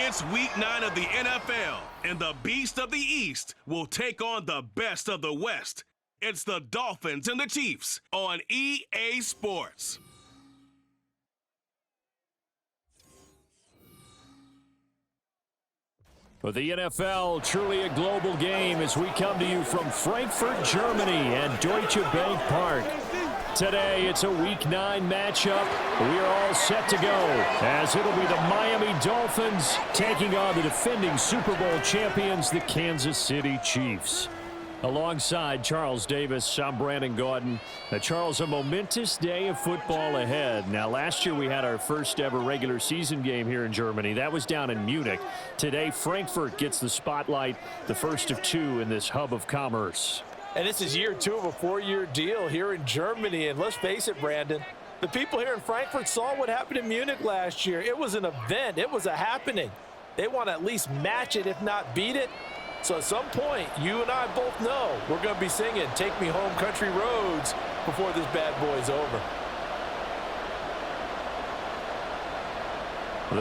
It's Week 9 of the NFL, and the Beast of the East will take on the best of the West. It's the Dolphins and the Chiefs on EA Sports. For the NFL, truly a global game as we come to you from Frankfurt, Germany at Deutsche Bank Park. Today, it's a Week 9 matchup. We are all set to go as it'll be the Miami Dolphins taking on the defending Super Bowl champions, the Kansas City Chiefs. Alongside Charles Davis, I'm Brandon Gaudin. Now, Charles, a momentous day of football ahead. Now, last year we had our first ever regular season game here in Germany. That was down in Munich. Today, Frankfurt gets the spotlight, the first of two in this hub of commerce. And this is year 2 of a 4-year deal here in Germany. And let's face it, Brandon, the people here in Frankfurt saw what happened in Munich last year. It was an event. It was a happening. They want to at least match it, if not beat it. So at some point, you and I both know we're going to be singing "Take Me Home Country Roads" before this bad boy is over.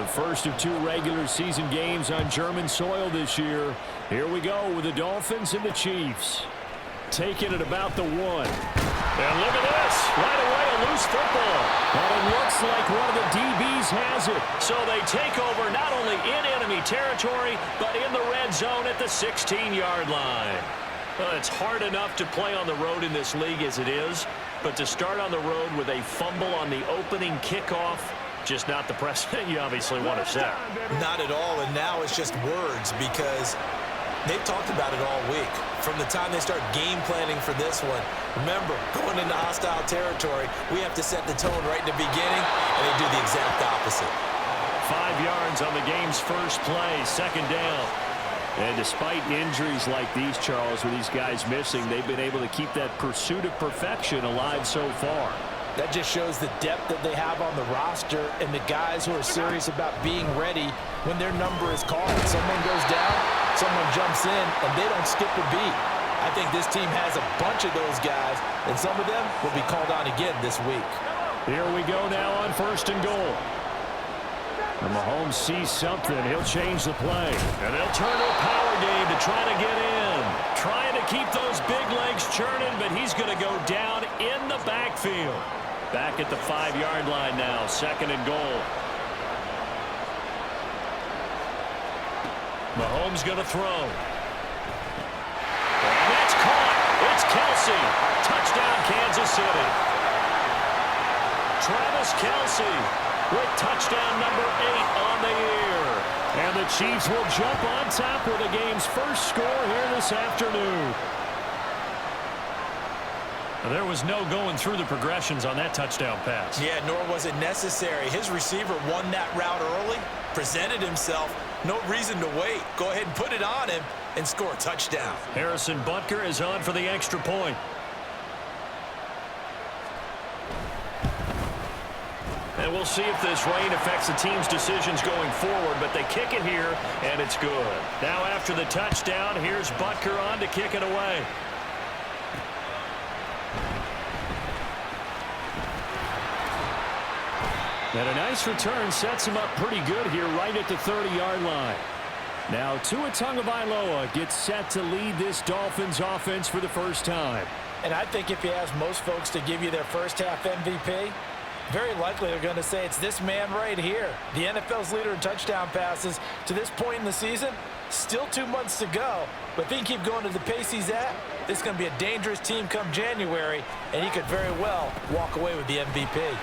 The first of 2 regular season games on German soil this year. Here we go with the Dolphins and the Chiefs. Taking it about the 1. And look at this. Right away, a loose football. And it looks like one of the DBs has it. So they take over not only in enemy territory, but in the red zone at the 16-yard line. Well, it's hard enough to play on the road in this league as it is, but to start on the road with a fumble on the opening kickoff, just not the precedent you obviously want to set. Not at all, and now it's just words because they've talked about it all week. From the time they start game planning for this one, remember, going into hostile territory, we have to set the tone right in the beginning, and they do the exact opposite. 5 yards on the game's first play, second down. And despite injuries like these, Charles, with these guys missing, they've been able to keep that pursuit of perfection alive so far. That just shows the depth that they have on the roster and the guys who are serious about being ready when their number is called. Someone goes down, someone jumps in, and they don't skip a beat. I think this team has a bunch of those guys, and some of them will be called on again this week. Here we go now on 1st and goal. And Mahomes sees something. He'll change the play. And they'll turn to a power game to try to get in. Trying to keep those big legs churning, but he's going to go down in the backfield. Back at the 5-yard line now, 2nd and goal. Mahomes going to throw. And that's caught. It's Kelsey. Touchdown, Kansas City. Travis Kelsey with touchdown number 8 on the year. And the Chiefs will jump on top with the game's first score here this afternoon. There was no going through the progressions on that touchdown pass. Yeah, nor was it necessary. His receiver won that route early, presented himself. No reason to wait. Go ahead and put it on him and score a touchdown. Harrison Butker is on for the extra point. And we'll see if this rain affects the team's decisions going forward, but they kick it here, and it's good. Now after the touchdown, here's Butker on to kick it away. And a nice return sets him up pretty good here right at the 30-yard line. Now Tua Tagovailoa gets set to lead this Dolphins offense for the first time. And I think if you ask most folks to give you their first half MVP, very likely they're going to say it's this man right here. The NFL's leader in touchdown passes to this point in the season. Still 2 months to go. But if he can keep going to the pace he's at, this is going to be a dangerous team come January, and he could very well walk away with the MVP.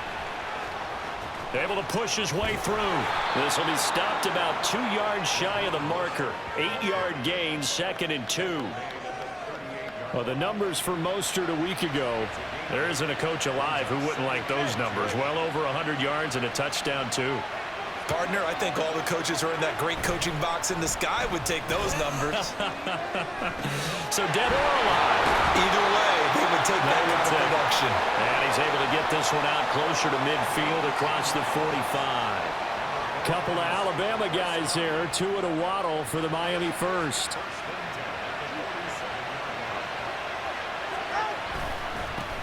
Able to push his way through. This will be stopped about 2 yards shy of the marker. 8-yard gain, 2nd and 2. Well, the numbers for Mostert a week ago, there isn't a coach alive who wouldn't like those numbers. Well over 100 yards and a touchdown, too. Partner, I think all the coaches who are in that great coaching box in the sky would take those numbers. So dead or alive? Either way, they would take that kind of production. And he's able to get this one out closer to midfield across the 45. Couple of Alabama guys there. Tua to Waddle for the Miami first.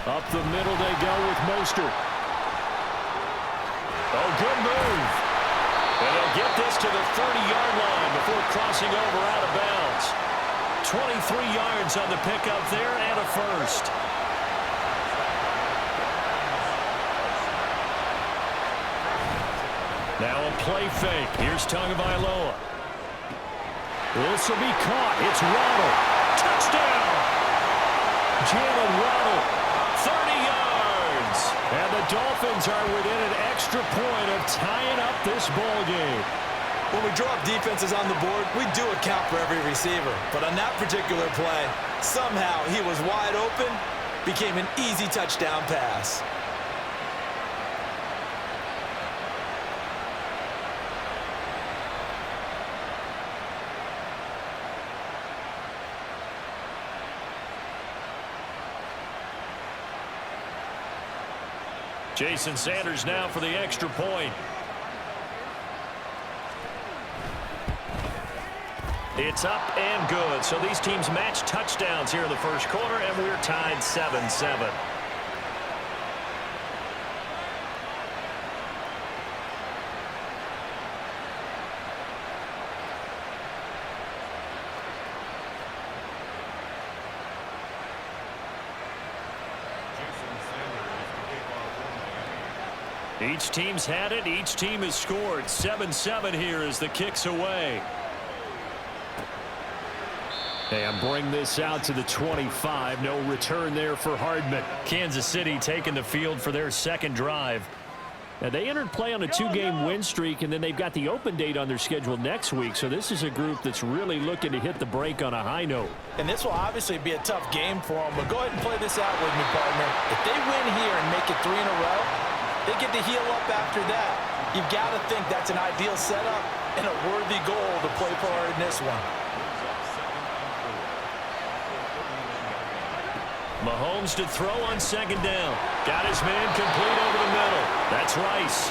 Up the middle they go with Mostert. Oh, good move. And they'll get this to the 30-yard line before crossing over out of bounds. 23 yards on the pickup there and a first. Now a play fake. Here's Tagovailoa. This will be caught. It's Waddle. Touchdown! Jalen Waddle, 30 yards. And the Dolphins are within an extra point of tying up this ball game. When we draw up defenses on the board, we do account for every receiver. But on that particular play, somehow he was wide open, became an easy touchdown pass. Jason Sanders now for the extra point. It's up and good. So these teams match touchdowns here in the first quarter, and we're tied 7-7. Each team's had it. Each team has scored. 7-7 here as the kick's away. And bring this out to the 25. No return there for Hardman. Kansas City taking the field for their second drive. Now, they entered play on a 2-game win streak, and then they've got the open date on their schedule next week. So this is a group that's really looking to hit the break on a high note. And this will obviously be a tough game for them. But go ahead and play this out with me, partner. If they win here and make it 3 in a row, they get to heal up after that. You've got to think that's an ideal setup and a worthy goal to play for in this one. Mahomes to throw on second down. Got his man complete over the middle. That's Rice.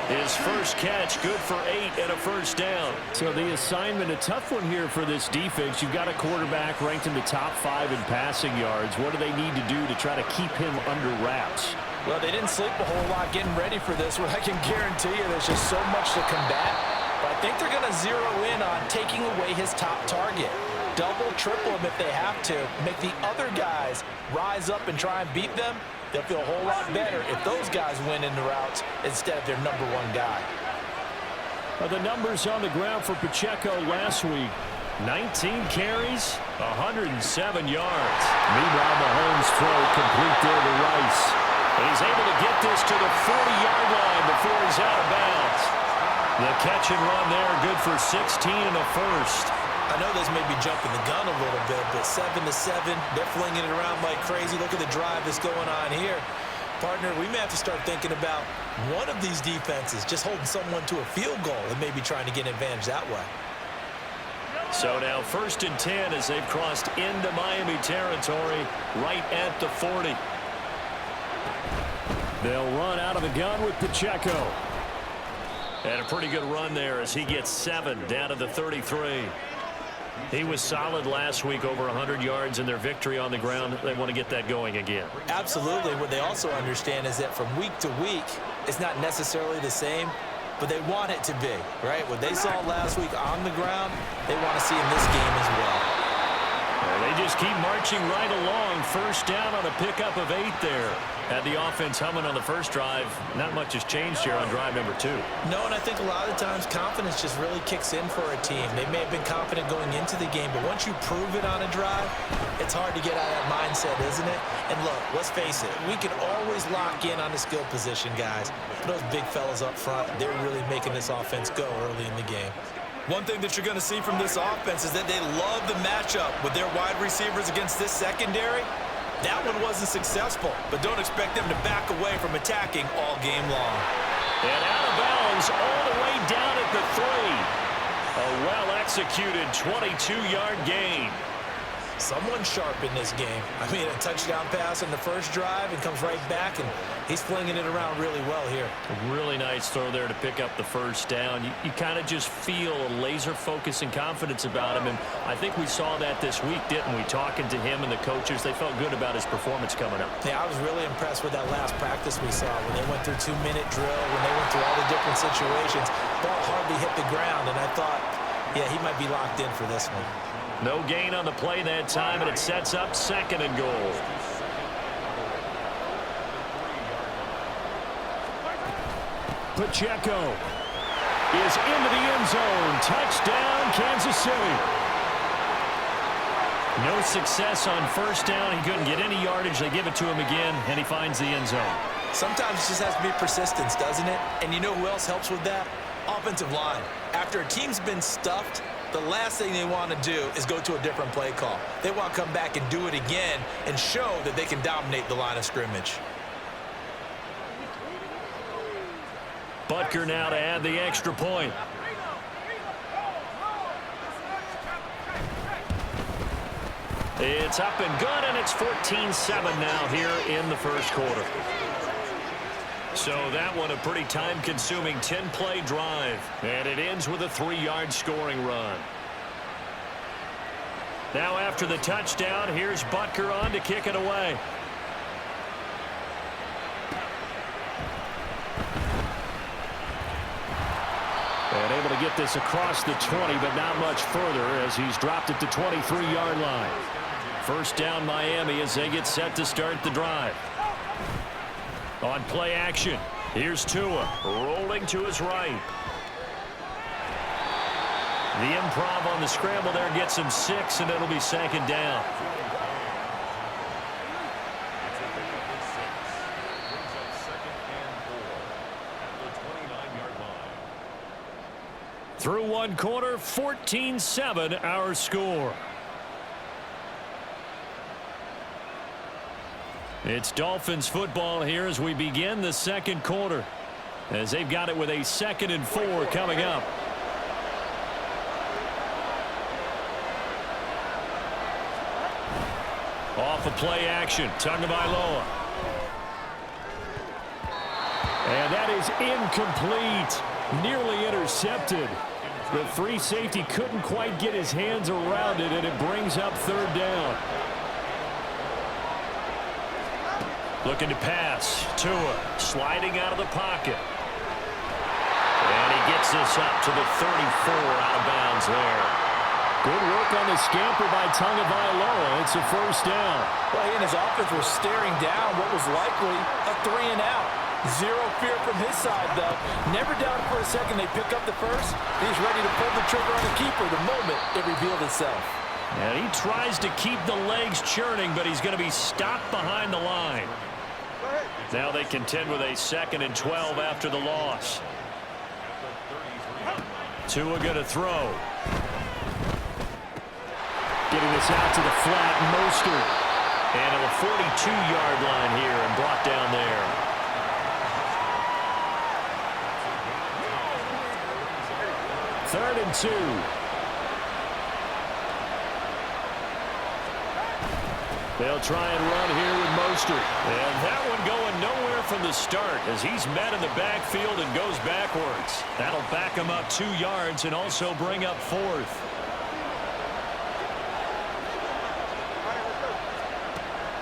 His first catch, good for 8 and a first down. So the assignment, a tough one here for this defense. You've got a quarterback ranked in the top 5 in passing yards. What do they need to do to try to keep him under wraps? Well, they didn't sleep a whole lot getting ready for this one. I can guarantee you there's just so much to combat. But I think they're going to zero in on taking away his top target. Double, triple him if they have to. Make the other guys rise up and try and beat them. They'll feel a whole lot better if those guys win in the routes instead of their number 1 guy. The numbers on the ground for Pacheco last week. 19 carries, 107 yards. Meanwhile, Mahomes' throw complete there to Rice. And he's able to get this to the 40-yard line before he's out of bounds. The catch and run there, good for 16 and a first. I know this may be jumping the gun a little bit, but 7-7, they're flinging it around like crazy. Look at the drive that's going on here. Partner, we may have to start thinking about one of these defenses just holding someone to a field goal and maybe trying to get an advantage that way. So now 1st and 10 as they've crossed into Miami territory right at the 40. They'll run out of the gun with Pacheco. And a pretty good run there as he gets 7 down to the 33. He was solid last week, over 100 yards in their victory on the ground. They want to get that going again. Absolutely. What they also understand is that from week to week, it's not necessarily the same, but they want it to be, right? What they saw last week on the ground, they want to see in this game as well. They just keep marching right along. First down on a pickup of 8 there. Had the offense humming on the first drive. Not much has changed here on drive number 2. No, and I think a lot of times confidence just really kicks in for a team. They may have been confident going into the game, but once you prove it on a drive, it's hard to get out of that mindset, isn't it? And look, let's face it, we can always lock in on the skill position, guys. But those big fellas up front, they're really making this offense go early in the game. One thing that you're going to see from this offense is that they love the matchup with their wide receivers against this secondary. That one wasn't successful, but don't expect them to back away from attacking all game long. And out of bounds all the way down at the 3. A well-executed 22-yard gain. Someone sharp in this game. I mean, a touchdown pass in the first drive and comes right back, and he's flinging it around really well here. A really nice throw there to pick up the first down. You kind of just feel a laser focus and confidence about him, and I think we saw that this week, didn't we? Talking to him and the coaches, they felt good about his performance coming up. Yeah, I was really impressed with that last practice we saw when they went through 2-minute drill, when they went through all the different situations. Ball hardly hit the ground, and I thought, yeah, he might be locked in for this one. No gain on the play that time, and it sets up 2nd and goal. Pacheco is into the end zone. Touchdown, Kansas City. No success on first down. He couldn't get any yardage. They give it to him again, and he finds the end zone. Sometimes it just has to be persistence, doesn't it? And you know who else helps with that? Offensive line. After a team's been stuffed, the last thing they want to do is go to a different play call. They want to come back and do it again and show that they can dominate the line of scrimmage. Butker now to add the extra point. It's up and good, and it's 14-7 now here in the first quarter. So that one a pretty time-consuming 10-play drive. And it ends with a 3-yard scoring run. Now after the touchdown, here's Butker on to kick it away. And able to get this across the 20, but not much further as he's dropped it to 23-yard line. First down Miami as they get set to start the drive. On play action, here's Tua rolling to his right. The improv on the scramble there gets him 6, and it'll be 2nd down. Through one quarter, 14-7 our score. It's Dolphins football here as we begin the second quarter, as they've got it with a 2nd and 4 coming up. Off of play action, Tagovailoa. And that is incomplete. Nearly intercepted. The free safety couldn't quite get his hands around it, and it brings up 3rd down. Looking to pass. Tua sliding out of the pocket. And he gets this up to the 34, out of bounds there. Good work on the scamper by Tagovailoa. It's a 1st down. Well, he and his offense were staring down what was likely a 3-and-out. Zero fear from his side, though. Never doubted for a second they pick up the first. He's ready to pull the trigger on the keeper the moment it revealed itself. And he tries to keep the legs churning, but he's going to be stopped behind the line. Now they contend with a 2nd and 12 after the loss. Tua going to throw. Getting this out to the flat, Mostert. And at the 42-yard line here and brought down there. Third and 2. They'll try and run here with Mostert. And that one going nowhere from the start as he's met in the backfield and goes backwards. That'll back him up 2 yards and also bring up 4th.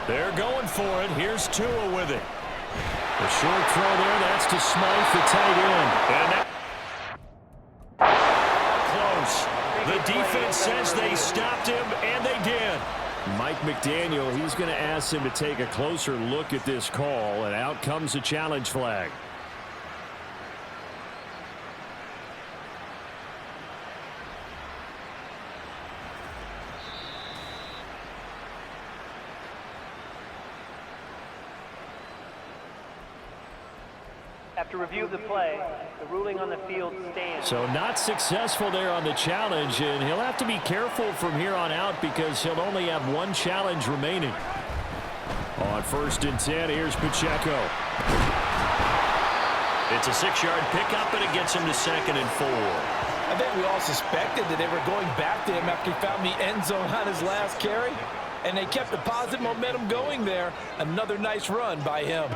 They're going for it. Here's Tua with it. The short throw there, that's to Smythe, the tight end. And that close. The defense says they stopped him, and they did. Mike McDaniel, he's going to ask him to take a closer look at this call, and out comes a challenge flag. After review of the play, the ruling on the field stands. So not successful there on the challenge, and he'll have to be careful from here on out because he'll only have 1 challenge remaining. On 1st and 10, here's Pacheco. It's a 6-yard pickup, and it gets him to 2nd and 4. I think we all suspected that they were going back to him after he found the end zone on his last carry, and they kept the positive momentum going there. Another nice run by him.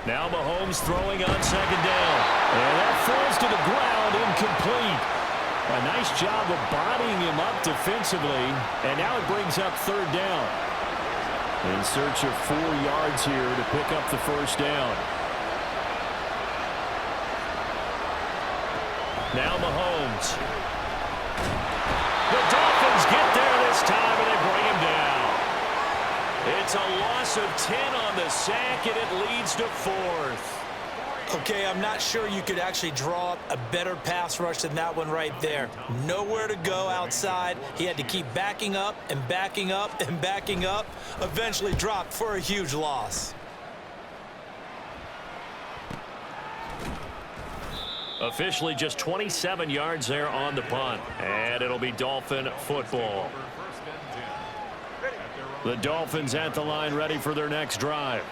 Now Mahomes throwing on second down. And that falls to the ground, incomplete. A nice job of bodying him up defensively, and now it brings up third down. In search of 4 yards here to pick up the first down. Now Mahomes. The Dolphins get there this time, and they bring him down. It's a loss of 10 on the sack, and it leads to 4th. Okay, I'm not sure you could actually draw up a better pass rush than that one right there. Nowhere to go outside. He had to keep backing up and backing up and backing up. Eventually dropped for a huge loss. Officially just 27 yards there on the punt. And it'll be Dolphin football. The Dolphins at the line ready for their next drive.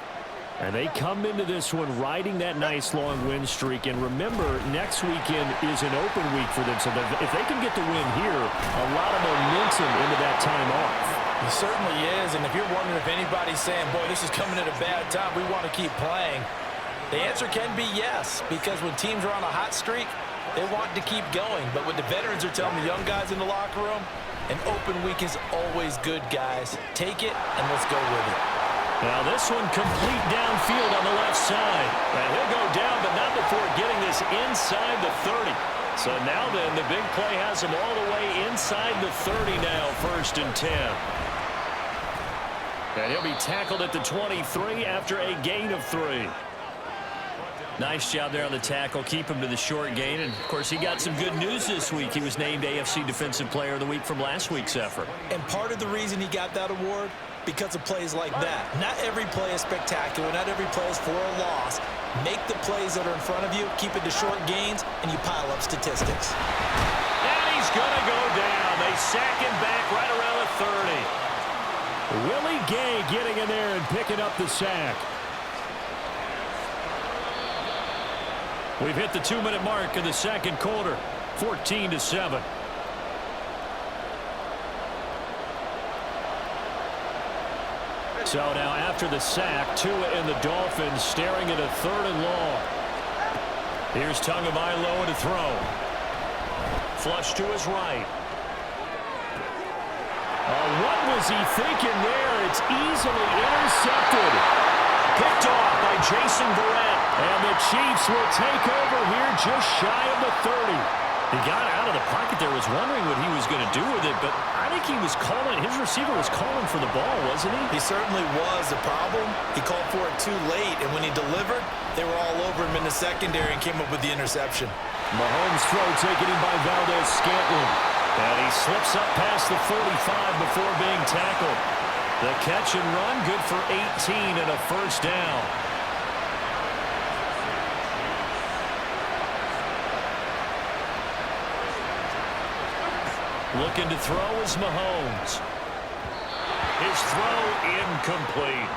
And they come into this one riding that nice long win streak. And remember, next weekend is an open week for them. So if they can get the win here, a lot of momentum into that time off. It certainly is. And if you're wondering if anybody's saying, boy, this is coming at a bad time, we want to keep playing, the answer can be yes. Because when teams are on a hot streak, they want to keep going. But what the veterans are telling the young guys in the locker room, an open week is always good, guys. Take it and let's go with it. Now this one complete downfield on the left side. And he'll go down, but not before getting this inside the 30. So now then, the big play has him all the way inside the 30 now, 1st and 10. And he'll be tackled at the 23 after a gain of 3. Nice job there on the tackle. Keep him to the short gain. And, of course, he got some good news this week. He was named AFC Defensive Player of the Week from last week's effort. And part of the reason he got that award, because of plays like that. Not every play is spectacular. Not every play is for a loss. Make the plays that are in front of you, keep it to short gains, and you pile up statistics. And he's going to go down. They sack him back right around the 30. Willie Gay getting in there and picking up the sack. We've hit the 2-minute mark in the second quarter, 14-7. So now after the sack, Tua and the Dolphins staring at a 3rd and long. Here's Tagovailoa to throw. Flush to his right. What was he thinking there? It's easily intercepted. Picked off by Jason Verrett. And the Chiefs will take over here just shy of the 30. He got out of the pocket there, was wondering what he was going to do with it, but I think he was calling, his receiver was calling for the ball, wasn't he? He certainly was. The problem, he called for it too late, and when he delivered, they were all over him in the secondary and came up with the interception. Mahomes' throw taken in by Valdez-Scantling. And he slips up past the 45 before being tackled. The catch and run, good for 18 and a 1st down. Looking to throw is Mahomes. His throw incomplete.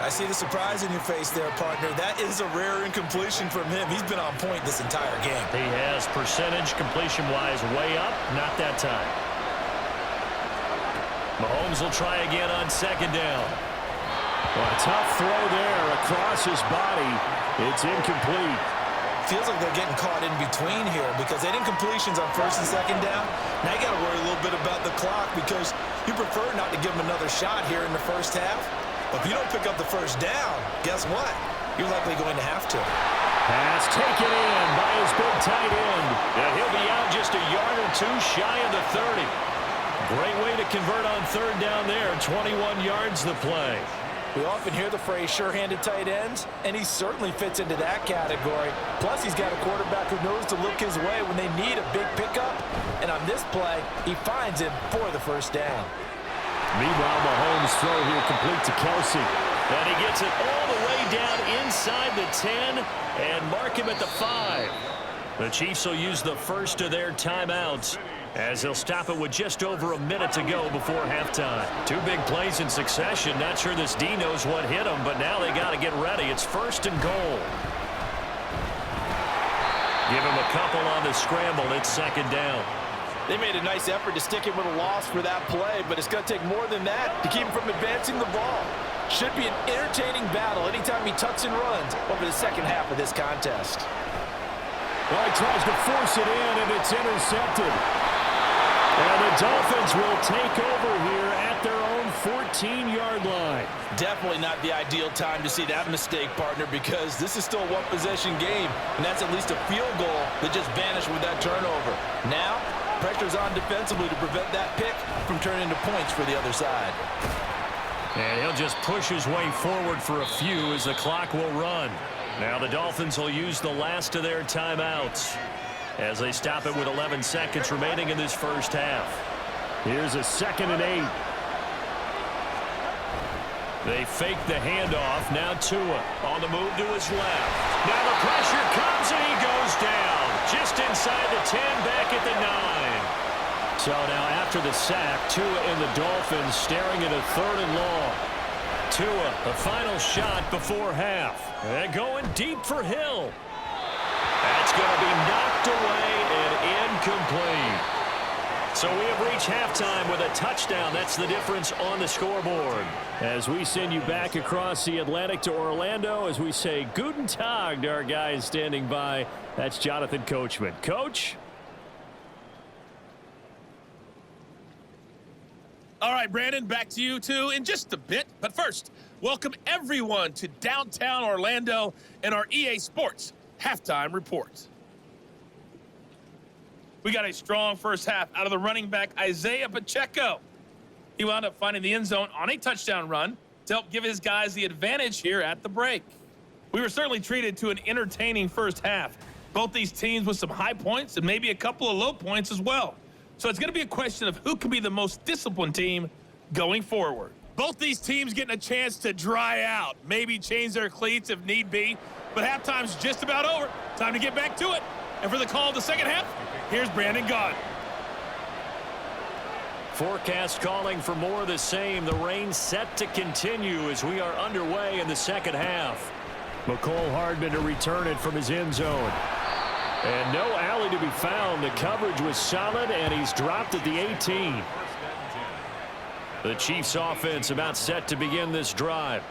I see the surprise in your face there, partner. That is a rare incompletion from him. He's been on point this entire game. He has percentage completion-wise way up, not that time. Mahomes will try again on second down. Well, a tough throw there across his body. It's incomplete. Feels like they're getting caught in between here because they did incompletions on 1st and 2nd down. Now you got to worry a little bit about the clock because you prefer not to give them another shot here in the 1st half. But if you don't pick up the 1st down, guess what? You're likely going to have to. Pass taken in by his big tight end. And he'll be out just a yard or 2 shy of the 30. Great way to convert on 3rd down there. 21 yards the play. We often hear the phrase sure-handed tight ends, and he certainly fits into that category. Plus, he's got a quarterback who knows to look his way when they need a big pickup. And on this play, he finds him for the 1st down. Meanwhile, Mahomes' throw here complete to Kelsey. And he gets it all the way down inside the 10 and mark him at the 5. The Chiefs will use the first of their timeouts as they'll stop it with just over a minute to go before halftime. 2 big plays in succession. Not sure this D knows what hit him, but now they got to get ready. It's 1st and goal. Give him a couple on the scramble. It's second down. They made a nice effort to stick him with a loss for that play, but it's going to take more than that to keep him from advancing the ball. Should be an entertaining battle anytime he tucks and runs over the second half of this contest. Well, he tries to force it in, and it's intercepted. And the Dolphins will take over here at their own 14-yard line. Definitely not the ideal time to see that mistake, partner, because this is still a one-possession game, and that's at least a field goal that just vanished with that turnover. Now, pressure's on defensively to prevent that pick from turning into points for the other side. And he'll just push his way forward for a few as the clock will run. Now the Dolphins will use the last of their timeouts as they stop it with 11 seconds remaining in this first half. Here's a 2nd and 8. They fake the handoff. Now Tua on the move to his left. Now the pressure comes and he goes down. Just inside the 10, back at the 9. So now after the sack, Tua and the Dolphins staring at a 3rd and long. Tua, the final shot before half. And going deep for Hill. That's going to be knocked away and incomplete. So we have reached halftime with a touchdown. That's the difference on the scoreboard. As we send you back across the Atlantic to Orlando, as we say Guten Tag to our guys standing by, that's Jonathan Coachman. Coach? All right, Brandon, back to you two in just a bit. But first, welcome everyone to downtown Orlando and our EA Sports Halftime Report. We got a strong first half out of the running back, Isaiah Pacheco. He wound up finding the end zone on a touchdown run to help give his guys the advantage here at the break. We were certainly treated to an entertaining first half. Both these teams with some high points and maybe a couple of low points as well. So it's going to be a question of who can be the most disciplined team going forward. Both these teams getting a chance to dry out, maybe change their cleats if need be. But halftime's just about over. Time to get back to it. And for the call of the second half, here's Brandon Gaudin. Forecast calling for more of the same. The rain set to continue as we are underway in the second half. McCole Hardman to return it from his end zone. And no alley to be found. The coverage was solid, and he's dropped at the 18. The Chiefs offense about set to begin this drive.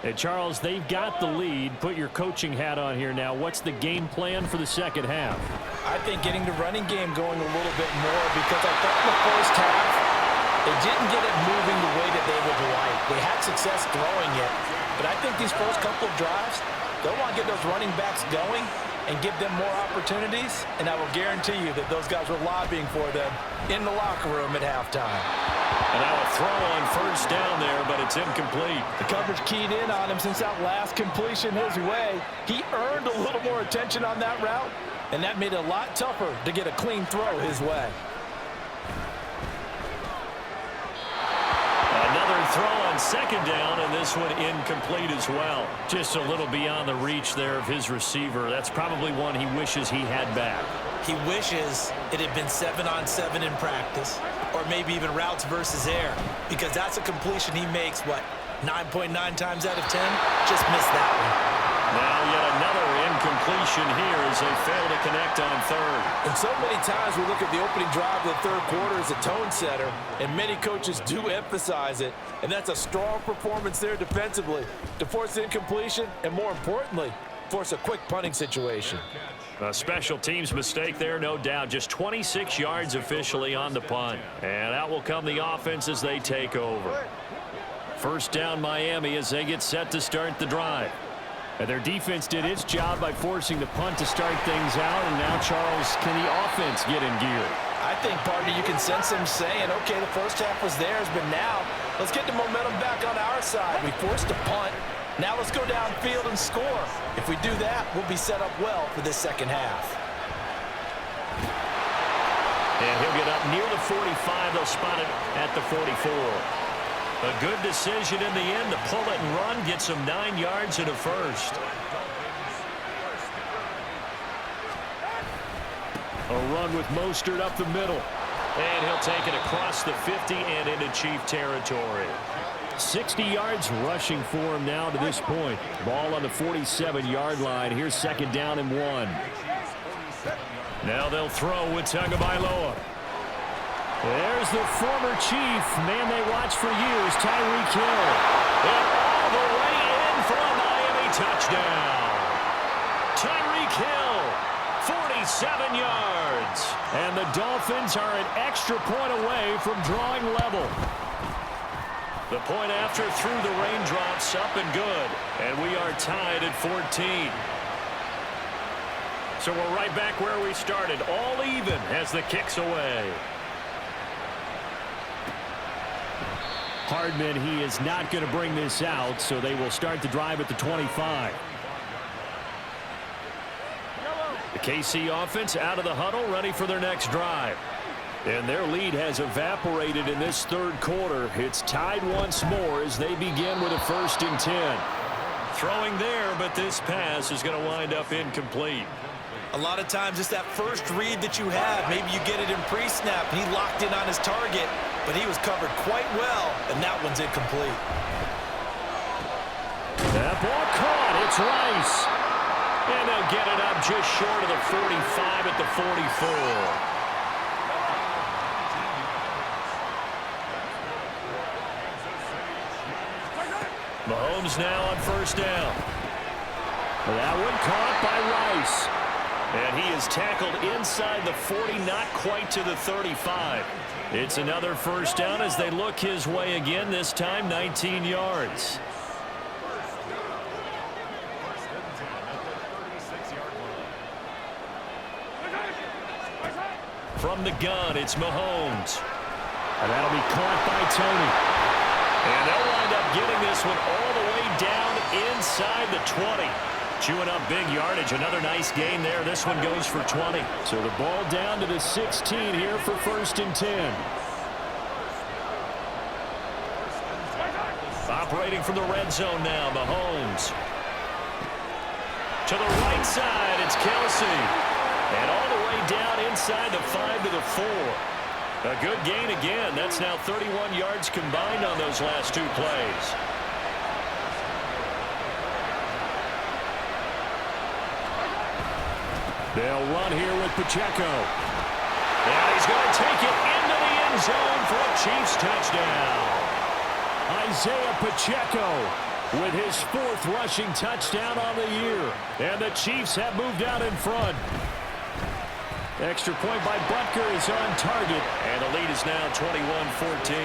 And Charles, they've got the lead. Put your coaching hat on here now. What's the game plan for the second half? I think getting the running game going a little bit more, because I thought in the first half they didn't get it moving the way that they would like. They had success throwing it, but I think these first couple of drives, they'll want to get those running backs going and give them more opportunities, and I will guarantee you that those guys were lobbying for them in the locker room at halftime. And now a throw on first down there, but it's incomplete. The coverage keyed in on him since that last completion his way. He earned a little more attention on that route, and that made it a lot tougher to get a clean throw his way. Another throw on second down, and this one incomplete as well. Just a little beyond the reach there of his receiver. That's probably one he wishes he had back. He wishes it had been 7-on-7 in practice, or maybe even routes versus air, because that's a completion he makes, 9.9 times out of 10? Just missed that one. Now yet another incompletion here as they fail to connect on third. And so many times we look at the opening drive of the third quarter as a tone setter, and many coaches do emphasize it, and that's a strong performance there defensively to force incompletion and, more importantly, force a quick punting situation. A special teams mistake there, no doubt. Just 26 yards officially on the punt. And out will come the offense as they take over. First down Miami as they get set to start the drive. And their defense did its job by forcing the punt to start things out. And now, Charles, can the offense get in gear? I think, partner, you can sense them saying, okay, the first half was theirs, but now let's get the momentum back on our side. We forced a punt. Now let's go downfield and score. If we do that, we'll be set up well for this second half. And he'll get up near the 45. They'll spot it at the 44. A good decision in the end to pull it and run. Gets him 9 yards and a first. A run with Mostert up the middle. And he'll take it across the 50 and into Chief territory. 60 yards rushing for him now to this point. Ball on the 47-yard line. Here's second down and 1. Now they'll throw with Tagovailoa. There's the former Chief, man they watched for years, Tyreek Hill. And all the way in for a Miami touchdown. Tyreek Hill, 47 yards. And the Dolphins are an extra point away from drawing level. The point after through the raindrops, up and good. And we are tied at 14. So we're right back where we started, all even as the kick's away. Hardman, he is not going to bring this out, so they will start the drive at the 25. The KC offense out of the huddle, ready for their next drive. And their lead has evaporated in this third quarter. It's tied once more as they begin with a 1st and 10. Throwing there, but this pass is going to wind up incomplete. A lot of times it's that first read that you have. Maybe you get it in pre-snap, and he locked in on his target, but he was covered quite well, and that one's incomplete. That ball caught. It's Rice. And they'll get it up just short of the 45 at the 44. Mahomes now on 1st down. That one caught by Rice. And he is tackled inside the 40, not quite to the 35. It's another 1st down as they look his way again, this time 19 yards. From the gun, it's Mahomes. And that'll be caught by Tony. And they'll wind up getting this one all the way down inside the 20. Chewing up big yardage. Another nice gain there. This one goes for 20. So the ball down to the 16 here for 1st and 10. Operating from the red zone now, Mahomes. To the right side, it's Kelsey. And all the way down inside the 5 to the 4. A good gain again. That's now 31 yards combined on those last 2 plays. They'll run here with Pacheco. And he's going to take it into the end zone for a Chiefs touchdown. Isaiah Pacheco with his 4th rushing touchdown on the year. And the Chiefs have moved out in front. Extra point by Butker is on target. And the lead is now 21-14.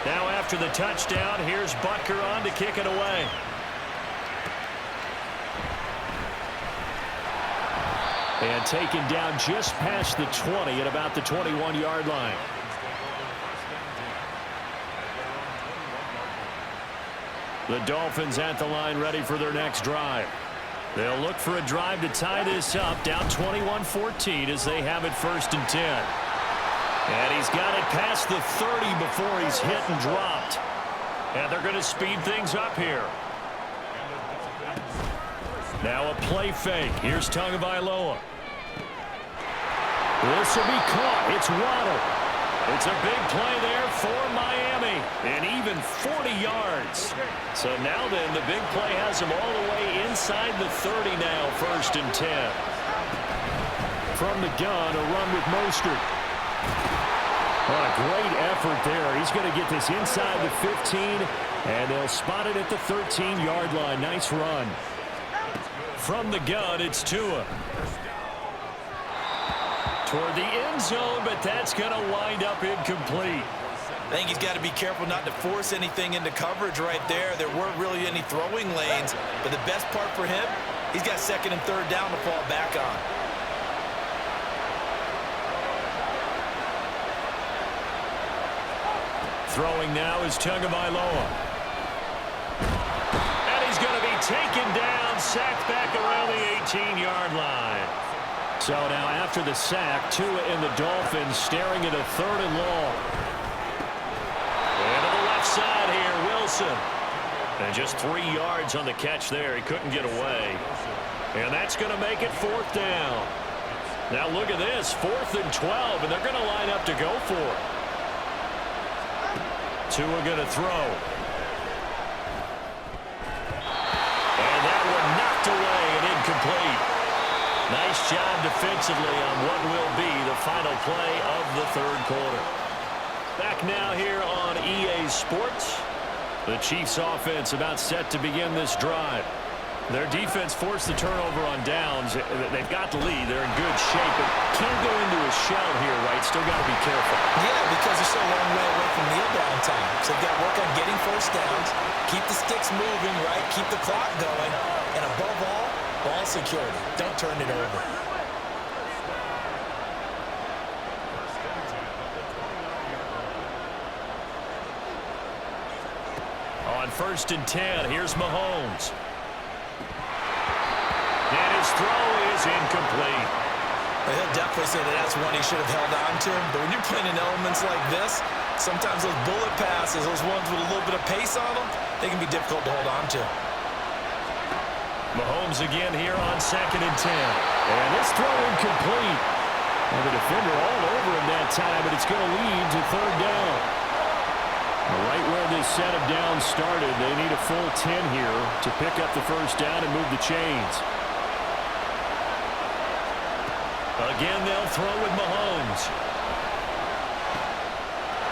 Now after the touchdown, here's Butker on to kick it away. And taken down just past the 20 at about the 21-yard line. The Dolphins at the line ready for their next drive. They'll look for a drive to tie this up, down 21-14 as they have it 1st and 10. And he's got it past the 30 before he's hit and dropped. And they're going to speed things up here. Now a play fake. Here's Tagovailoa. This will be caught. It's Waddle. It's a big play there for Miami. And even 40 yards. So now then, the big play has him all the way inside the 30 now, 1st and 10. From the gun, a run with Mostert. What a great effort there. He's going to get this inside the 15, and they'll spot it at the 13-yard line. Nice run. From the gun, it's Tua. Toward the end zone, but that's going to wind up incomplete. I think he's got to be careful not to force anything into coverage right there. There weren't really any throwing lanes, but the best part for him, he's got 2nd and 3rd down to fall back on. Throwing now is Tagovailoa. And he's going to be taken down, sacked back around the 18-yard line. So now after the sack, Tua and the Dolphins staring at a 3rd and long. And to the left side here, Wilson. And just 3 yards on the catch there. He couldn't get away. And that's going to make it 4th down. Now look at this, 4th and 12, and they're going to line up to go for it. Tua going to throw. And that one knocked away and incomplete. Nice job defensively on what will be the final play of the third quarter. Back now here on EA Sports. The Chiefs offense about set to begin this drive. Their defense forced the turnover on downs. They've got the lead. They're in good shape, but can't go into a shell here, right? Still got to be careful. Yeah, because they're so a long way away from kneel down time. So they've got to work on getting first downs, keep the sticks moving, right? Keep the clock going, and above all, ball security. Don't turn it over. On 1st and 10, here's Mahomes. And his throw is incomplete. Well, he'll definitely say that that's one he should have held on to. But when you're playing in elements like this, sometimes those bullet passes, those ones with a little bit of pace on them, they can be difficult to hold on to. Mahomes again here on 2nd and 10. And this throw incomplete. And the defender all over him that time, but it's going to lead to 3rd down. Right where this set of downs started, they need a full 10 here to pick up the first down and move the chains. Again, they'll throw with Mahomes.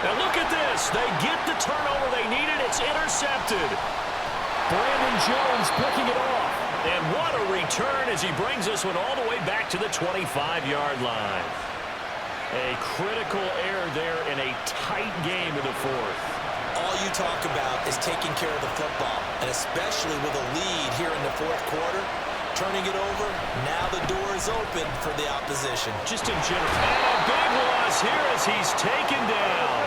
Now look at this. They get the turnover they needed. It's intercepted. Brandon Jones picking it off. And what a return as he brings this one all the way back to the 25-yard line. A critical error there in a tight game in the 4th. All you talk about is taking care of the football, and especially with a lead here in the 4th quarter, turning it over, now the door is open for the opposition. Just in general. And a big loss here as he's taken down.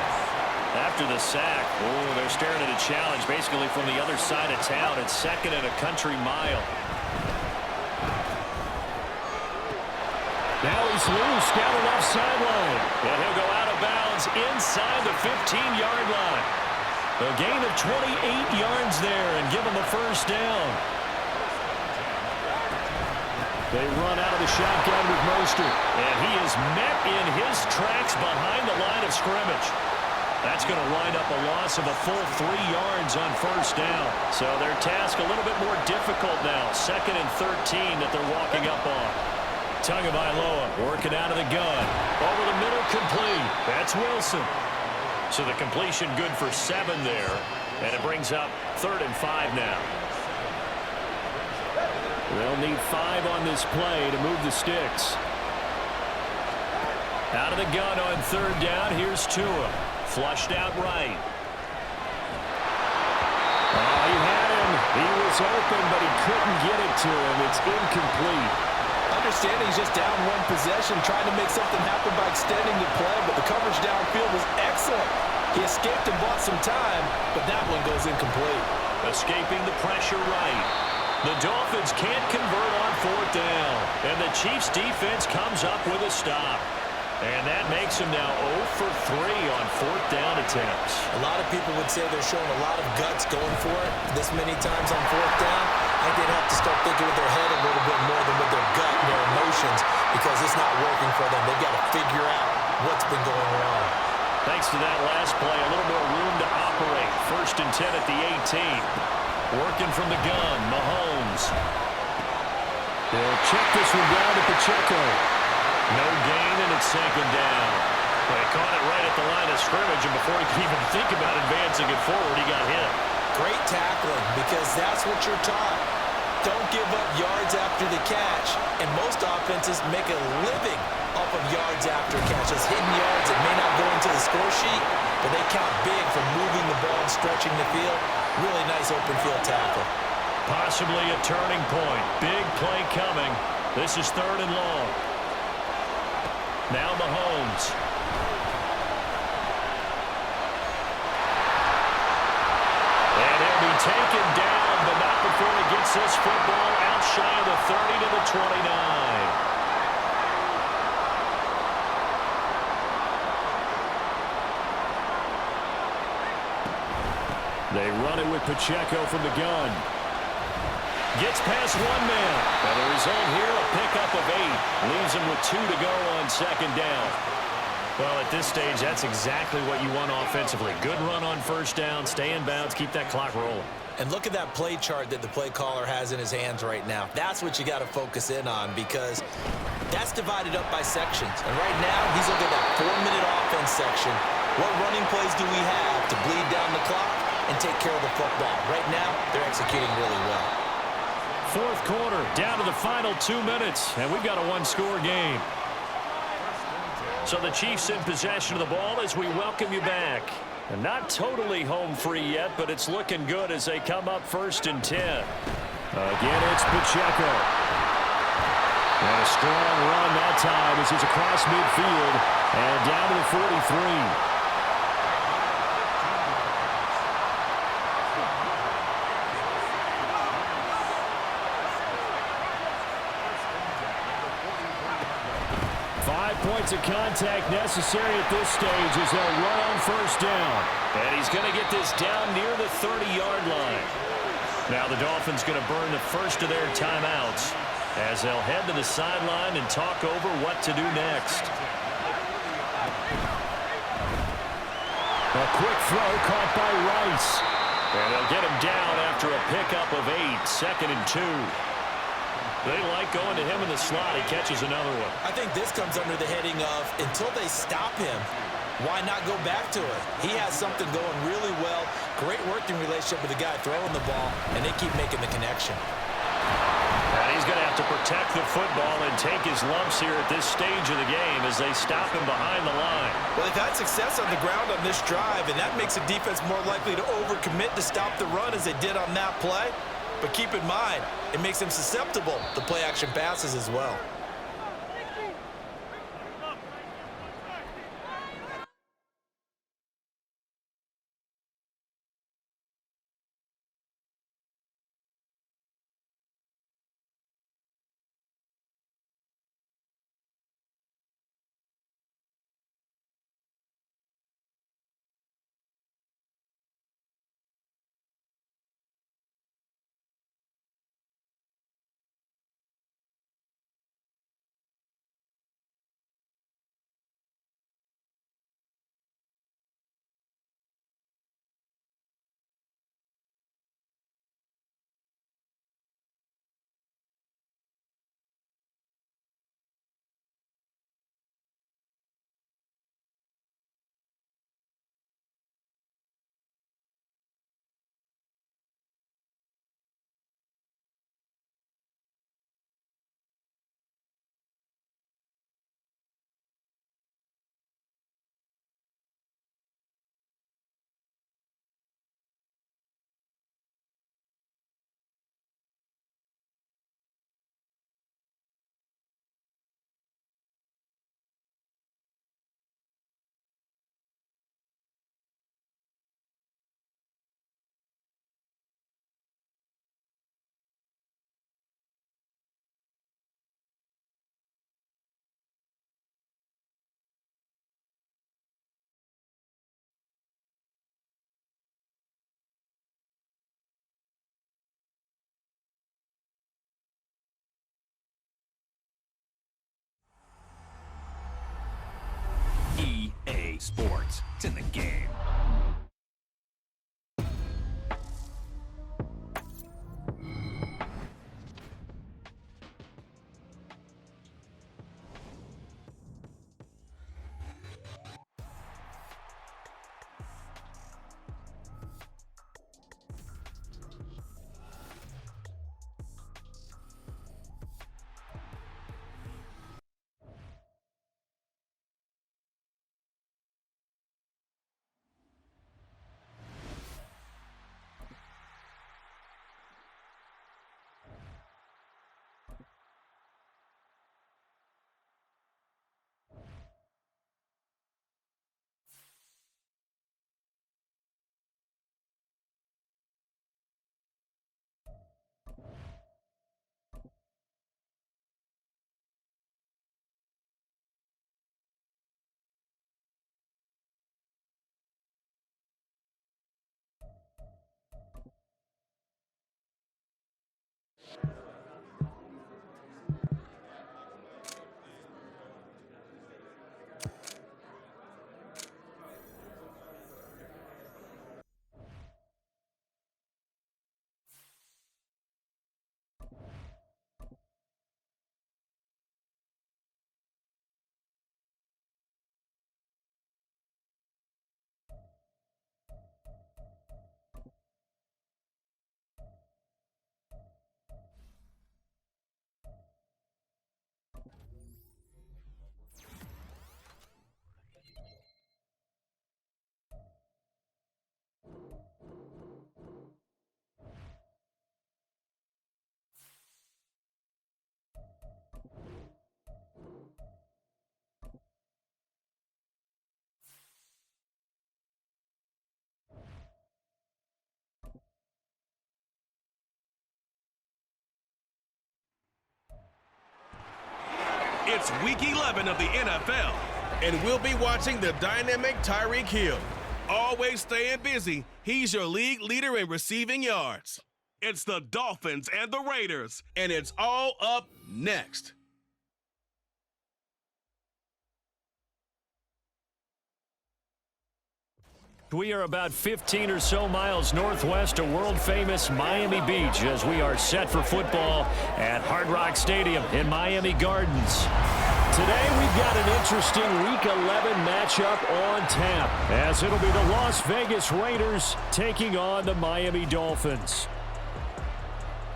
After the sack, oh, they're staring at a challenge basically from the other side of town. It's 2nd and a country mile. Now he's loose down the left sideline. And he'll go out of bounds inside the 15-yard line. A gain of 28 yards there and give him a first down. They run out of the shotgun with Mostert. And he is met in his tracks behind the line of scrimmage. That's going to wind up a loss of a full 3 yards on first down. So their task a little bit more difficult now. 2nd and 13 that they're walking up on. Tagovailoa working out of the gun. Over the middle, complete. That's Wilson. So the completion good for 7 there. And it brings up 3rd and 5 now. They'll need 5 on this play to move the sticks. Out of the gun on 3rd down. Here's Tua. Flushed out right. Oh, he had him. He was open, but he couldn't get it to him. It's incomplete. Understanding he's just down 1 possession, trying to make something happen by extending the play, but the coverage downfield was excellent. He escaped and bought some time, but that one goes incomplete. Escaping the pressure right. The Dolphins can't convert on 4th down, and the Chiefs' defense comes up with a stop. And that makes them now 0 for 3 on 4th down attempts. A lot of people would say they're showing a lot of guts going for it this many times on 4th down. I think they'd have to start thinking with their head a little bit more than with their gut and their emotions because it's not working for them. They've got to figure out what's been going wrong. Thanks to that last play, a little more room to operate. 1st and 10 at the 18. Working from the gun, Mahomes. They'll check this one down to Pacheco. No gain, and it's 2nd down. They caught it right at the line of scrimmage, and before he could even think about advancing it forward, he got hit. Great tackling, because that's what you're taught. Don't give up yards after the catch, and most offenses make a living off of yards after catch. Those hidden yards that may not go into the score sheet, but they count big for moving the ball and stretching the field. Really nice open field tackle. Possibly a turning point. Big play coming. This is 3rd and long. Now Mahomes. And he'll be taken down, but not before he gets this football out shy of the 30 to the 29. They run it with Pacheco from the gun. Gets past 1 man. And the result here, a pickup of 8. Leaves him with 2 to go on 2nd down. Well, at this stage, that's exactly what you want offensively. Good run on 1st down, stay in bounds, keep that clock rolling. And look at that play chart that the play caller has in his hands right now. That's what you got to focus in on because that's divided up by sections. And right now, he's looking at that 4-minute offense section. What running plays do we have to bleed down the clock and take care of the football? Right now, they're executing really well. Fourth quarter, down to the final 2 minutes, and we've got a one-score game. So the Chiefs in possession of the ball as we welcome you back. And not totally home free yet, but it's looking good as they come up 1st and 10. Again, it's Pacheco. And a strong run that time as he's across midfield and down to the 43. 5 points of contact necessary at this stage as they'll run on 1st down. And he's going to get this down near the 30-yard line. Now the Dolphins going to burn the first of their timeouts as they'll head to the sideline and talk over what to do next. A quick throw caught by Rice. And they'll get him down after a pickup of 8, 2nd and 2. They like going to him in the slot. He catches another one. I think this comes under the heading of until they stop him, why not go back to it? He has something going really well. Great working relationship with the guy throwing the ball, and they keep making the connection. And he's going to have to protect the football and take his lumps here at this stage of the game as they stop him behind the line. Well, they've had success on the ground on this drive, and that makes the defense more likely to overcommit to stop the run as they did on that play. But keep in mind, it makes them susceptible to play-action passes as well. EA Sports. It's in the game. It's Week 11 of the NFL. And we'll be watching the dynamic Tyreek Hill. Always staying busy, he's your league leader in receiving yards. It's the Dolphins and the Raiders, and it's all up next. We are about 15 or so miles northwest of world-famous Miami Beach as we are set for football at Hard Rock Stadium in Miami Gardens. Today we've got an interesting Week 11 matchup on tap as it'll be the Las Vegas Raiders taking on the Miami Dolphins.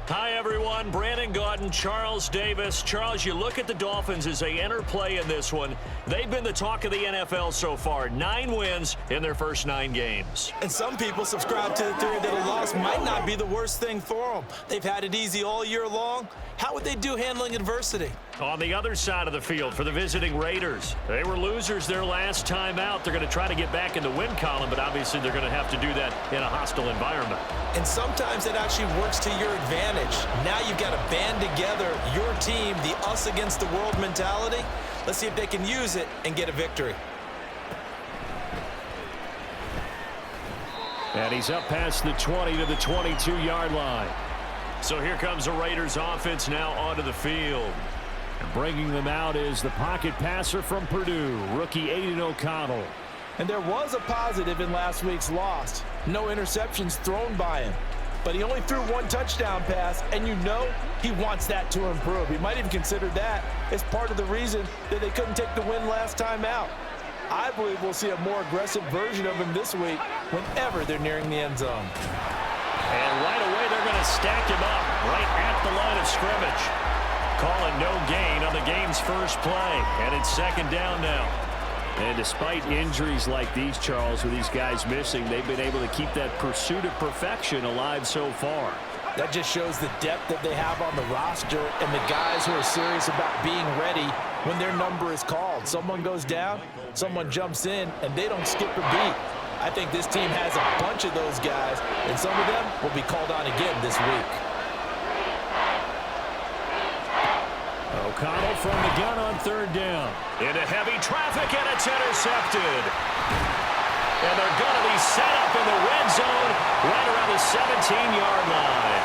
Hi, everyone. Brandon Gaudin, Charles Davis. Charles, you look at the Dolphins as they enter play in this one. They've been the talk of the NFL so far. 9 wins in their first 9 games. And some people subscribe to the theory that a loss might not be the worst thing for them. They've had it easy all year long. How would they do handling adversity? On the other side of the field for the visiting Raiders, they were losers their last time out. They're going to try to get back in the win column, but obviously they're going to have to do that in a hostile environment. And sometimes it actually works to your advantage. Now you've got to band together your team, the us against the world mentality. Let's see if they can use it and get a victory. And he's up past the 20 to the 22-yard line. So here comes the Raiders offense now onto the field. And bringing them out is the pocket passer from Purdue, rookie Aiden O'Connell. And there was a positive in last week's loss. No interceptions thrown by him. But he only threw 1 touchdown pass, and you know he wants that to improve. He might even consider that as part of the reason that they couldn't take the win last time out. I believe we'll see a more aggressive version of him this week whenever they're nearing the end zone. And right away, they're going to stack him up right at the line of scrimmage. Calling no gain on the game's first play, and it's second down now. And despite injuries like these, Charles, with these guys missing, they've been able to keep that pursuit of perfection alive so far. That just shows the depth that they have on the roster and the guys who are serious about being ready when their number is called. Someone goes down, someone jumps in, and they don't skip a beat. I think this team has a bunch of those guys, and some of them will be called on again this week. O'Connell from the gun on third down. Into heavy traffic, and it's intercepted. And they're going to be set up in the red zone right around the 17-yard line.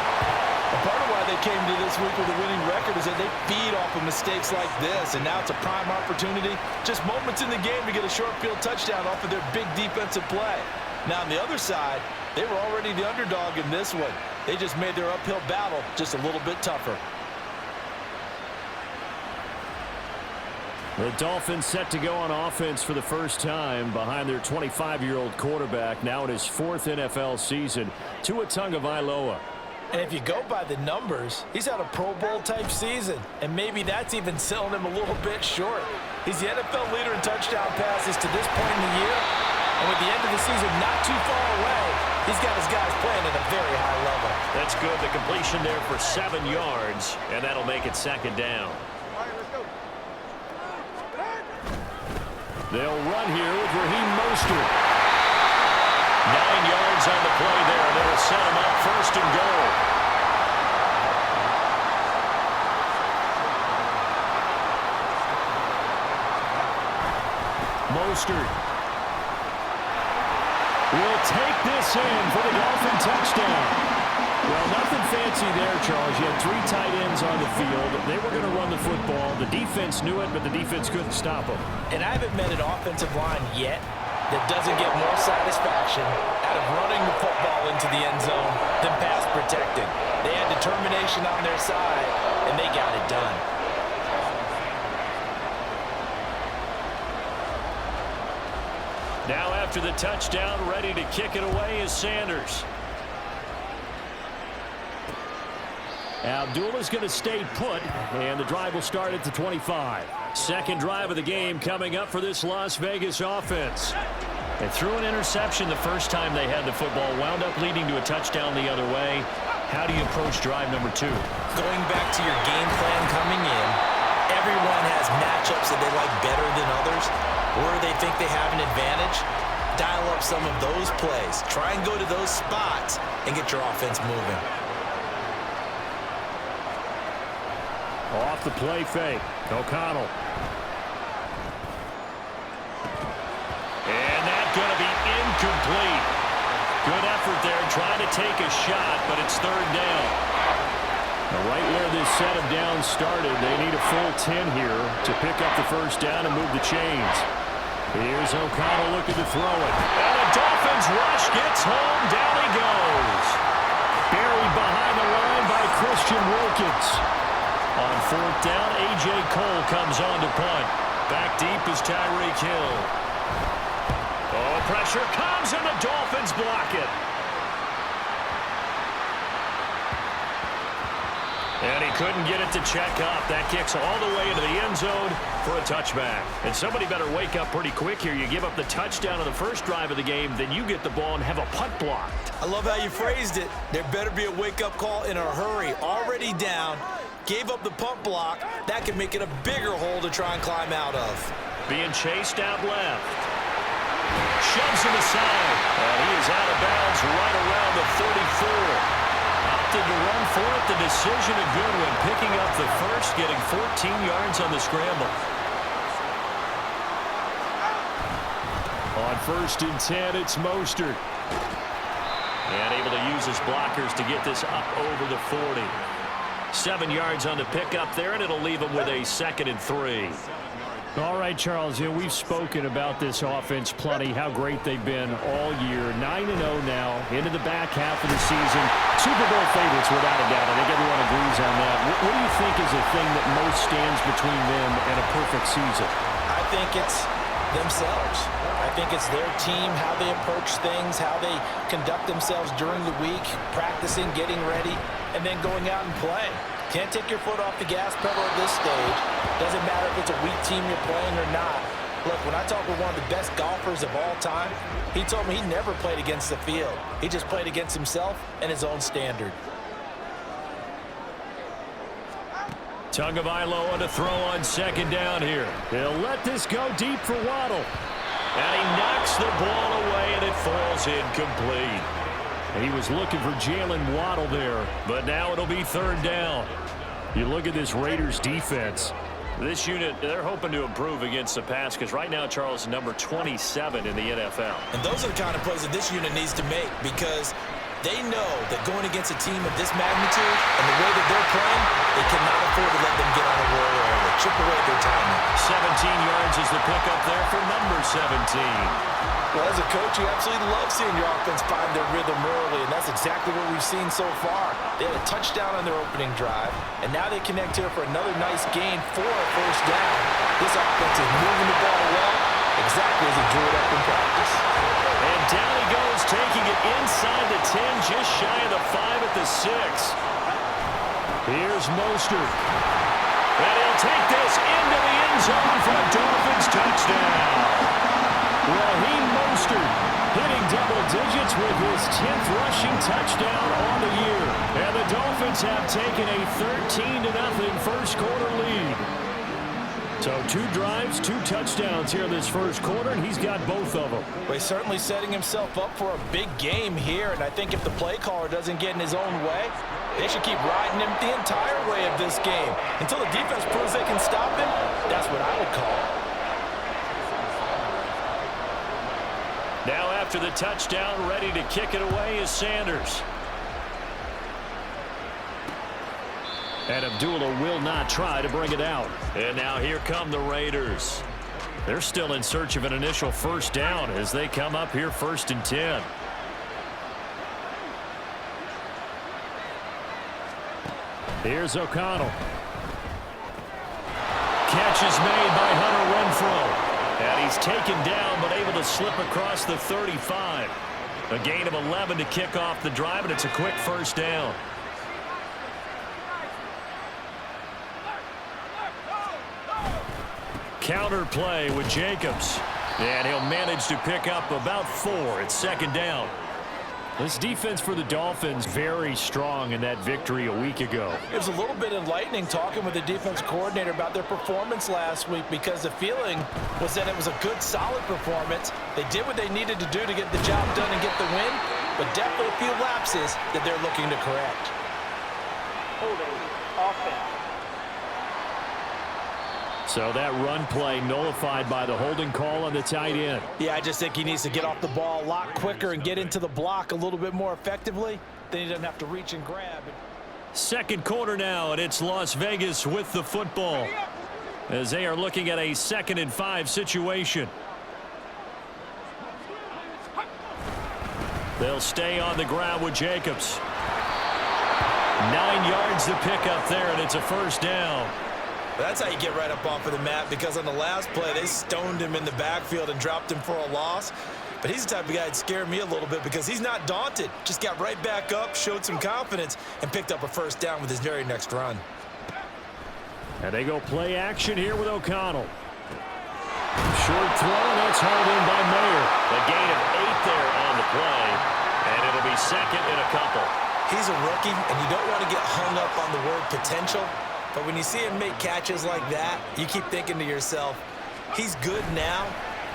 A part of why they came to this week with a winning record is that they feed off of mistakes like this, and now it's a prime opportunity, just moments in the game to get a short field touchdown off of their big defensive play. Now on the other side, they were already the underdog in this one. They just made their uphill battle just a little bit tougher. The Dolphins set to go on offense for the first time behind their 25-year-old quarterback, now in his 4th NFL season, Tua Tagovailoa. And if you go by the numbers, he's had a Pro Bowl-type season, and maybe that's even selling him a little bit short. He's the NFL leader in touchdown passes to this point in the year, and with the end of the season not too far away, he's got his guys playing at a very high level. That's good. The completion there for 7 yards, and that'll make it second down. They'll run here with Raheem Mostert. 9 yards on the play there, and it'll set him up first and goal. Mostert will take this in for the Dolphin touchdown. Well, nothing fancy there, Charles. You had 3 tight ends on the field. They were going to run the football. The defense knew it, but the defense couldn't stop them. And I haven't met an offensive line yet that doesn't get more satisfaction out of running the football into the end zone than pass protecting. They had determination on their side, and they got it done. Now after the touchdown, ready to kick it away is Sanders. Abdullah's going to stay put, and the drive will start at the 25. Second drive of the game coming up for this Las Vegas offense. They threw an interception the first time they had the football, wound up leading to a touchdown the other way. How do you approach drive number 2? Going back to your game plan coming in, everyone has matchups that they like better than others, where they think they have an advantage. Dial up some of those plays. Try and go to those spots and get your offense moving. Off the play fake. O'Connell. And that's going to be incomplete. Good effort there trying to take a shot, but it's third down. Now, right where this set of downs started, they need a full 10 here to pick up the first down and move the chains. Here's O'Connell looking to throw it. And the Dolphins rush gets home. Down he goes. Buried behind the line by Christian Wilkins. On fourth down, A.J. Cole comes on to punt. Back deep is Tyreek Hill. Oh, pressure comes, and the Dolphins block it. And he couldn't get it to check up. That kicks all the way into the end zone for a touchback. And somebody better wake up pretty quick here. You give up the touchdown on the first drive of the game, then you get the ball and have a punt blocked. I love how you phrased it. There better be a wake-up call in a hurry. Already down, gave up the punt block. That could make it a bigger hole to try and climb out of. Being chased out left. Shoves him aside. And he is out of bounds right around the 34. Opted to run for it. The decision a good one. Picking up the first, getting 14 yards on the scramble. On 1st and 10, it's Mostert. And able to use his blockers to get this up over the 40. 7 yards on the pickup there, and it'll leave him with a 2nd and 3. All right, Charles, we've spoken about this offense plenty, how great they've been all year. 9-0 now, into the back half of the season. Super Bowl favorites, without a doubt. I think everyone agrees on that. What do you think is the thing that most stands between them and a perfect season? I think it's themselves. I think it's their team, how they approach things, how they conduct themselves during the week, practicing, getting ready, and then going out and playing. Can't take your foot off the gas pedal at this stage. Doesn't matter if it's a weak team you're playing or not. Look, when I talk with one of the best golfers of all time, he told me he never played against the field. He just played against himself and his own standard. Tagovailoa to throw on 2nd down here. He'll let this go deep for Waddle. And he knocks the ball away, and it falls incomplete. He was looking for Jalen Waddle there, but now it'll be 3rd down. You look at this Raiders defense. This unit, they're hoping to improve against the pass because right now, Charles, number 27 in the NFL. And those are the kind of plays that this unit needs to make because they know that going against a team of this magnitude and the way that they're playing, they cannot afford to let them get on a roll early. Chip away their timing. 17 yards is the pickup there for number 17. Well, as a coach, you absolutely love seeing your offense find their rhythm early, and that's exactly what we've seen so far. They had a touchdown on their opening drive, and now they connect here for another nice gain for a 1st down. This offense is moving the ball well, exactly as he drew it up in practice. And down he goes, taking it inside the 10, just shy of the 5 at the 6. Here's Mostert. And he'll take this into the end zone for a Dolphins touchdown. Raheem Mostert hitting double digits with his 10th rushing touchdown on the year. And the Dolphins have taken a 13-0 first quarter lead. So 2 drives, 2 touchdowns here in this first quarter, and he's got both of them. Well, he's certainly setting himself up for a big game here, and I think if the play caller doesn't get in his own way, they should keep riding him the entire way of this game. Until the defense proves they can stop him, that's what I would call it. Now after the touchdown, ready to kick it away is Sanders. And Abdullah will not try to bring it out. And now here come the Raiders. They're still in search of an initial 1st down as they come up here 1st and 10. Here's O'Connell. Catch is made by Hunter Renfrow. And he's taken down, but able to slip across the 35. A gain of 11 to kick off the drive, and it's a quick 1st down. Counter play with Jacobs. And he'll manage to pick up about 4. It's 2nd down. This defense for the Dolphins very strong in that victory a week ago. It was a little bit enlightening talking with the defense coordinator about their performance last week because the feeling was that it was a good, solid performance. They did what they needed to do to get the job done and get the win, but definitely a few lapses that they're looking to correct. Holding offense. So that run play nullified by the holding call on the tight end. Yeah, I just think he needs to get off the ball a lot quicker and get into the block a little bit more effectively. Then he doesn't have to reach and grab. Second quarter now, and it's Las Vegas with the football as they are looking at a 2nd and 5 situation. They'll stay on the ground with Jacobs. 9 yards to pick up there, and it's a first down. That's how you get right up off of the mat, because on the last play, they stoned him in the backfield and dropped him for a loss. But he's the type of guy that scared me a little bit because he's not daunted. Just got right back up, showed some confidence, and picked up a first down with his very next run. And they go play action here with O'Connell. Short throw, and that's hauled in by Mayer. A gain of 8 there on the play, and it'll be 2nd and a couple. He's a rookie, and you don't want to get hung up on the word potential. But when you see him make catches like that, you keep thinking to yourself, he's good now.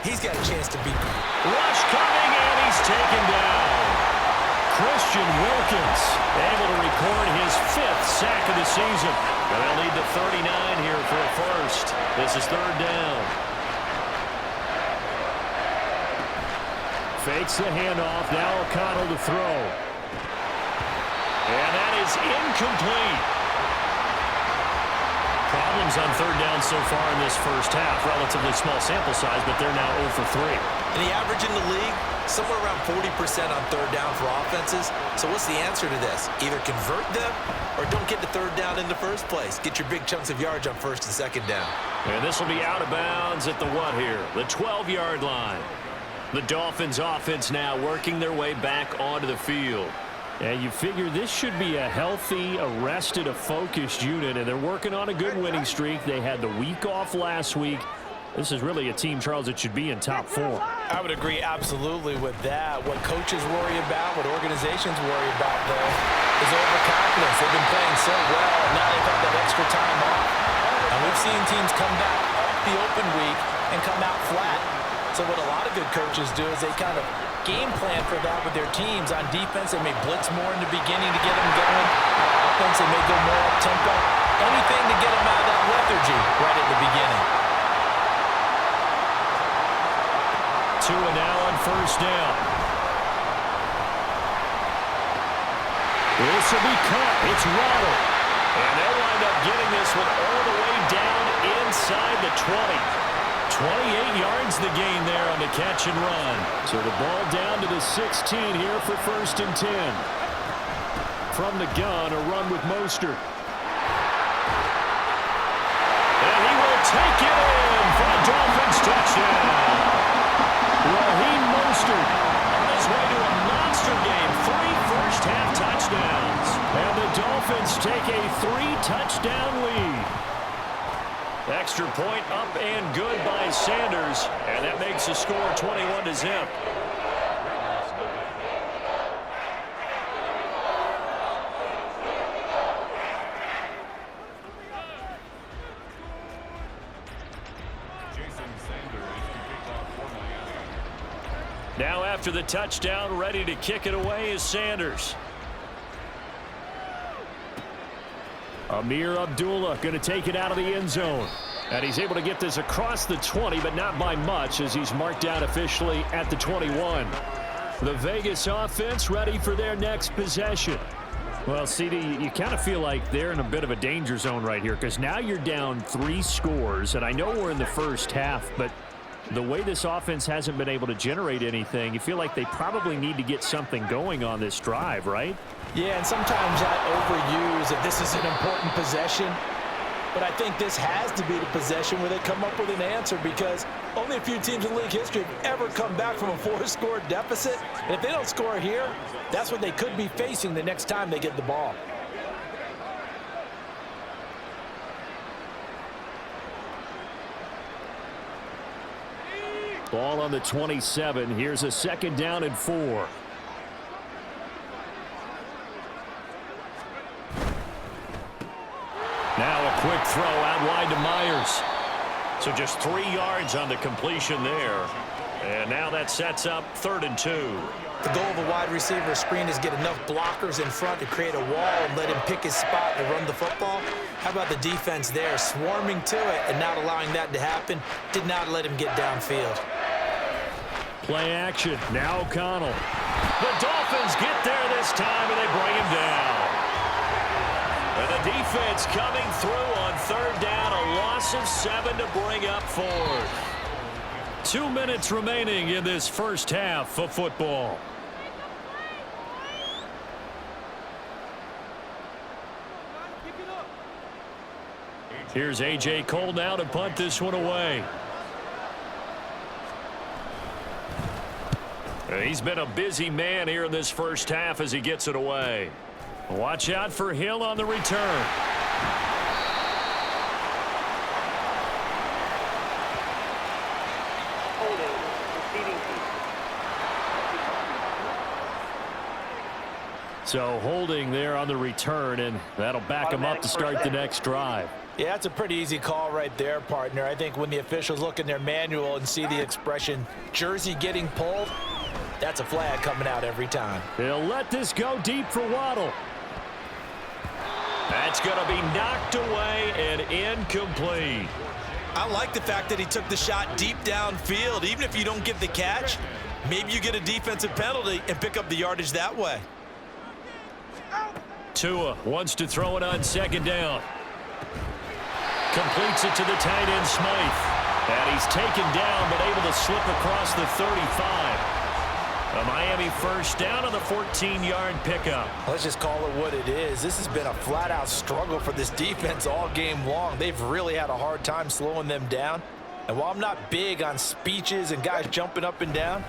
He's got a chance to be. Rush coming, and he's taken down. Christian Wilkins able to record his 5th sack of the season. And they'll need the 39 here for a first. This is 3rd down. Fakes the handoff. Now O'Connell to throw. And that is incomplete. Problems on 3rd down so far in this first half. Relatively small sample size, but they're now 0 for 3. And the average in the league, somewhere around 40% on 3rd down for offenses. So what's the answer to this? Either convert them or don't get to 3rd down in the first place. Get your big chunks of yards on 1st and 2nd down. And this will be out of bounds at the what here? The 12-yard line. The Dolphins offense now working their way back onto the field. And you figure this should be a healthy, arrested, a focused unit, and they're working on a good winning streak. They had the week off last week. This is really a team, Charles, that should be in top 4. I would agree absolutely with that. What coaches worry about, what organizations worry about, though, is overconfidence. They've been playing so well, and now they've had that extra time off. And we've seen teams come back off the open week and come out flat. So what a lot of good coaches do is they kind of game plan for that with their teams. On defense, they may blitz more in the beginning to get them going. On offense, they may go more up-tempo. Anything to get them out of that lethargy right at the beginning. 2 and now on 1st down. This will be caught. It's Waddle. And they'll wind up getting this one all the way down inside the 20. 28 yards the gain there on the catch and run. So the ball down to the 16 here for 1st and 10. From the gun, a run with Mostert. And he will take it in for a Dolphins touchdown. Raheem Mostert on his way to a monster game. 3 first-half touchdowns. And the Dolphins take a 3-touchdown lead. Extra point up and good by Sanders. And that makes the score 21-0. Now after the touchdown, ready to kick it away is Sanders. Amir Abdullah going to take it out of the end zone. And he's able to get this across the 20, but not by much, as he's marked out officially at the 21. The Vegas offense ready for their next possession. Well, CD, you kind of feel like they're in a bit of a danger zone right here, because now you're down 3 scores, and I know we're in the first half, but the way this offense hasn't been able to generate anything, you feel like they probably need to get something going on this drive, right? Yeah, and sometimes I overuse if this is an important possession. But I think this has to be the possession where they come up with an answer, because only a few teams in league history have ever come back from a 4-score deficit. And if they don't score here, that's what they could be facing the next time they get the ball. Ball on the 27. Here's a 2nd down and 4. Now a quick throw out wide to Myers. So just 3 yards on the completion there. And now that sets up 3rd and 2. The goal of a wide receiver screen is get enough blockers in front to create a wall and let him pick his spot to run the football. How about the defense there, swarming to it and not allowing that to happen? Did not let him get downfield. Play action. Now O'Connell. The Dolphins get there this time, and they bring him down. And the defense coming through on third down. A loss of 7 to bring up fourth. 2 minutes remaining in this first half of football. Here's A.J. Cole now to punt this one away. He's been a busy man here in this first half as he gets it away. Watch out for Hill on the return. Holding, receiving team. So holding there on the return, and that'll back him up to start the next drive. Yeah, that's a pretty easy call right there, partner. I think when the officials look in their manual and see the expression jersey getting pulled, that's a flag coming out every time. They'll let this go deep for Waddle. That's going to be knocked away and incomplete. I like the fact that he took the shot deep downfield. Even if you don't get the catch, maybe you get a defensive penalty and pick up the yardage that way. Tua wants to throw it on second down. Completes it to the tight end, Smythe. And he's taken down, but able to slip across the 35. A Miami first down on the 14-yard pickup. Let's just call it what it is. This has been a flat-out struggle for this defense all game long. They've really had a hard time slowing them down. And while I'm not big on speeches and guys jumping up and down,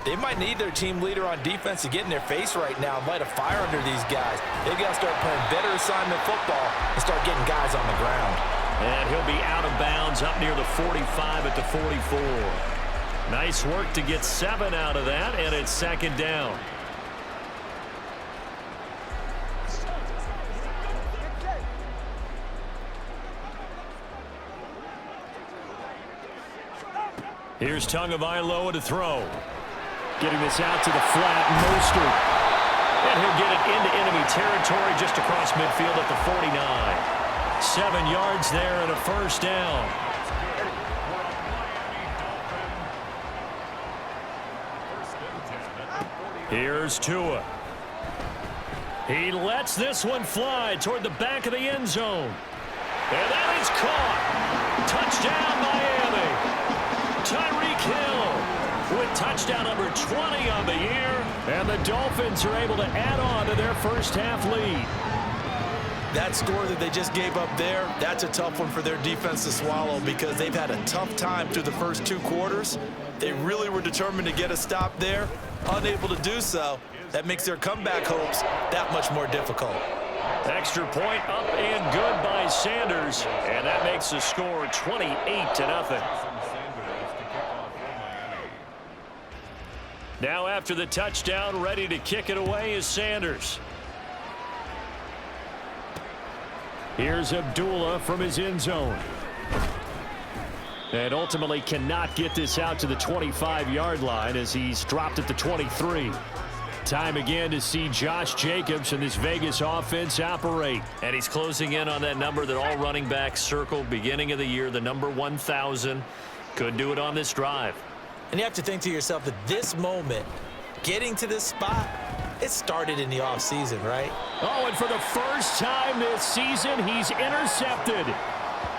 they might need their team leader on defense to get in their face right now and light a fire under these guys. They've got to start playing better assignment football and start getting guys on the ground. And he'll be out of bounds up near the 45 at the 44. Nice work to get 7 out of that, and it's second down. Here's Tagovailoa to throw. Getting this out to the flat, Mostert. And he'll get it into enemy territory just across midfield at the 49. 7 yards there and a first down. Here's Tua. He lets this one fly toward the back of the end zone. And that is caught. Touchdown, Miami. Tyreek Hill with touchdown number 20 on the year. And the Dolphins are able to add on to their first half lead. That score that they just gave up there, that's a tough one for their defense to swallow because they've had a tough time through the first 2 quarters. They really were determined to get a stop there, unable to do so. That makes their comeback hopes that much more difficult. Extra point up and good by Sanders, and that makes the score 28-0. Now after the touchdown, ready to kick it away is Sanders. Here's Abdullah from his end zone. And ultimately cannot get this out to the 25-yard line as he's dropped at the 23. Time again to see Josh Jacobs and this Vegas offense operate. And he's closing in on that number that all running backs circled beginning of the year, the number 1,000. Could do it on this drive. And you have to think to yourself that this moment, getting to this spot, it started in the offseason, right? Oh, and for the first time this season, he's intercepted.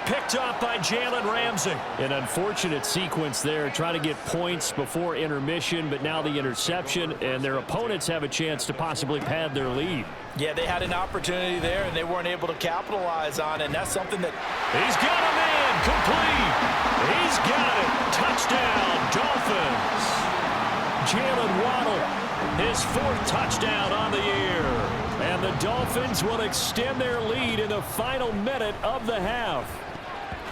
Picked off by Jalen Ramsey. An unfortunate sequence there, trying to get points before intermission, but now the interception, and their opponents have a chance to possibly pad their lead. Yeah, they had an opportunity there, and they weren't able to capitalize on it, and that's something that... He's got a man, complete. He's got it. Touchdown, Dolphins. Jalen Waddle, his 4th touchdown on the year. And the Dolphins will extend their lead in the final minute of the half.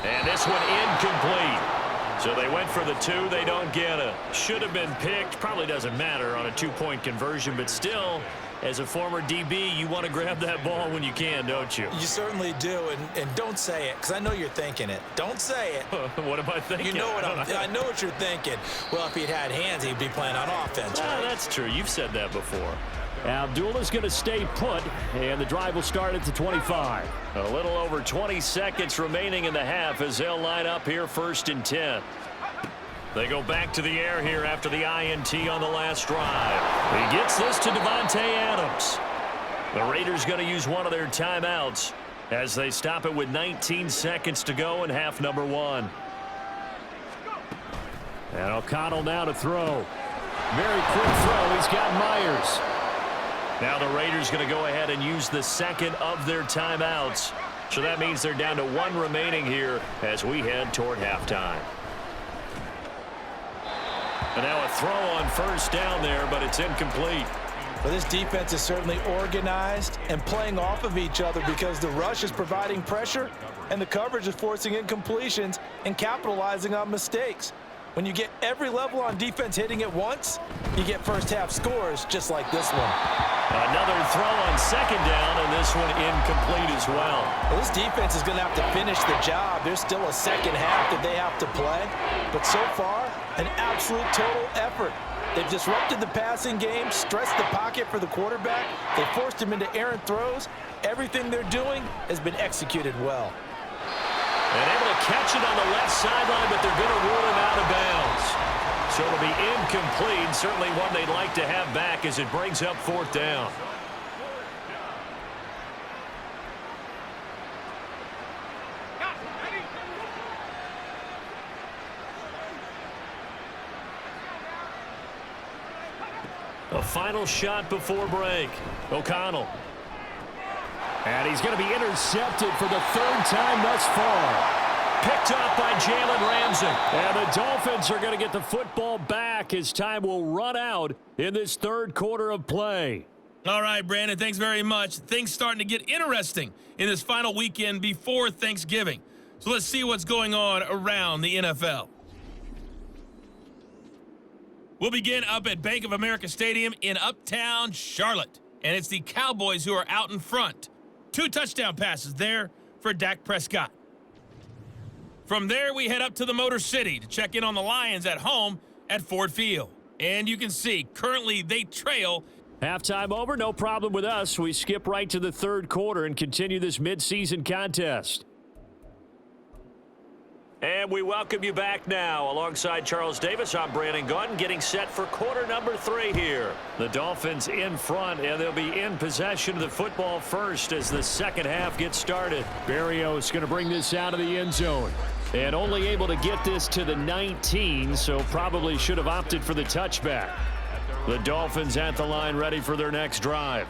And this one incomplete. So they went for the 2. They don't get it. Should have been picked. Probably doesn't matter on a 2-point conversion. But still, as a former DB, you want to grab that ball when you can, don't you? You certainly do. And don't say it, because I know you're thinking it. Don't say it. What am I thinking? You know what I know what you're thinking. Well, if he'd had hands, he'd be playing on offense. Right? That's true. You've said that before. Abdullah's going to stay put, and the drive will start at the 25. A little over 20 seconds remaining in the half as they'll line up here 1st and 10. They go back to the air here after the INT on the last drive. He gets this to Devontae Adams. The Raiders going to use one of their timeouts as they stop it with 19 seconds to go in half number 1. And O'Connell now to throw. Very quick throw. He's got Myers. Now the Raiders going to go ahead and use the second of their timeouts. So that means they're down to 1 remaining here as we head toward halftime. And now a throw on 1st down there, but it's incomplete. Well, this defense is certainly organized and playing off of each other because the rush is providing pressure and the coverage is forcing incompletions and capitalizing on mistakes. When you get every level on defense hitting at once, you get first half scores just like this one. Another throw on 2nd down, and this one incomplete as well. Well, this defense is going to have to finish the job. There's still a second half that they have to play. But so far, an absolute total effort. They've disrupted the passing game, stressed the pocket for the quarterback. They forced him into errant throws. Everything they're doing has been executed well. And able to catch it on the left sideline, but they're going to rule him out of bounds. So it'll be incomplete. Certainly one they'd like to have back as it brings up 4th down. A final shot before break. O'Connell. And he's going to be intercepted for the 3rd time thus far. Picked up by Jalen Ramsey. And the Dolphins are going to get the football back as time will run out in this 3rd quarter of play. All right, Brandon, thanks very much. Things starting to get interesting in this final weekend before Thanksgiving. So let's see what's going on around the NFL. We'll begin up at Bank of America Stadium in Uptown Charlotte. And it's the Cowboys who are out in front. 2 touchdown passes there for Dak Prescott. From there, we head up to the Motor City to check in on the Lions at home at Ford Field. And you can see, currently they trail. Halftime over, no problem with us. We skip right to the 3rd quarter and continue this midseason contest. And we welcome you back now. Alongside Charles Davis, I'm Brandon Gunn, getting set for quarter number 3 here. The Dolphins in front, and they'll be in possession of the football first as the second half gets started. Berrios going to bring this out of the end zone. And only able to get this to the 19, so probably should have opted for the touchback. The Dolphins at the line ready for their next drive.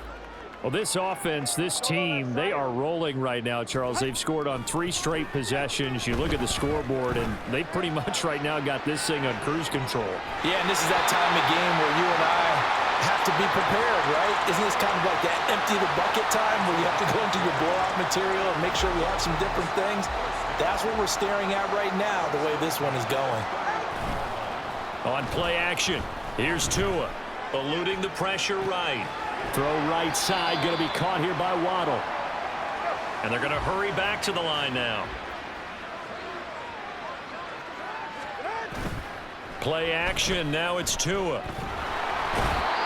Well, this offense, this team, they are rolling right now, Charles. They've scored on 3 straight possessions. You look at the scoreboard, and they pretty much right now got this thing on cruise control. Yeah, and this is that time of game where you and I have to be prepared, right? Isn't this kind of like that empty the bucket time where you have to go into your blowout material and make sure we have some different things? That's what we're staring at right now, the way this one is going. On play action, here's Tua, eluding the pressure right. Throw right side, going to be caught here by Waddle. And they're going to hurry back to the line now. Play action, now it's Tua.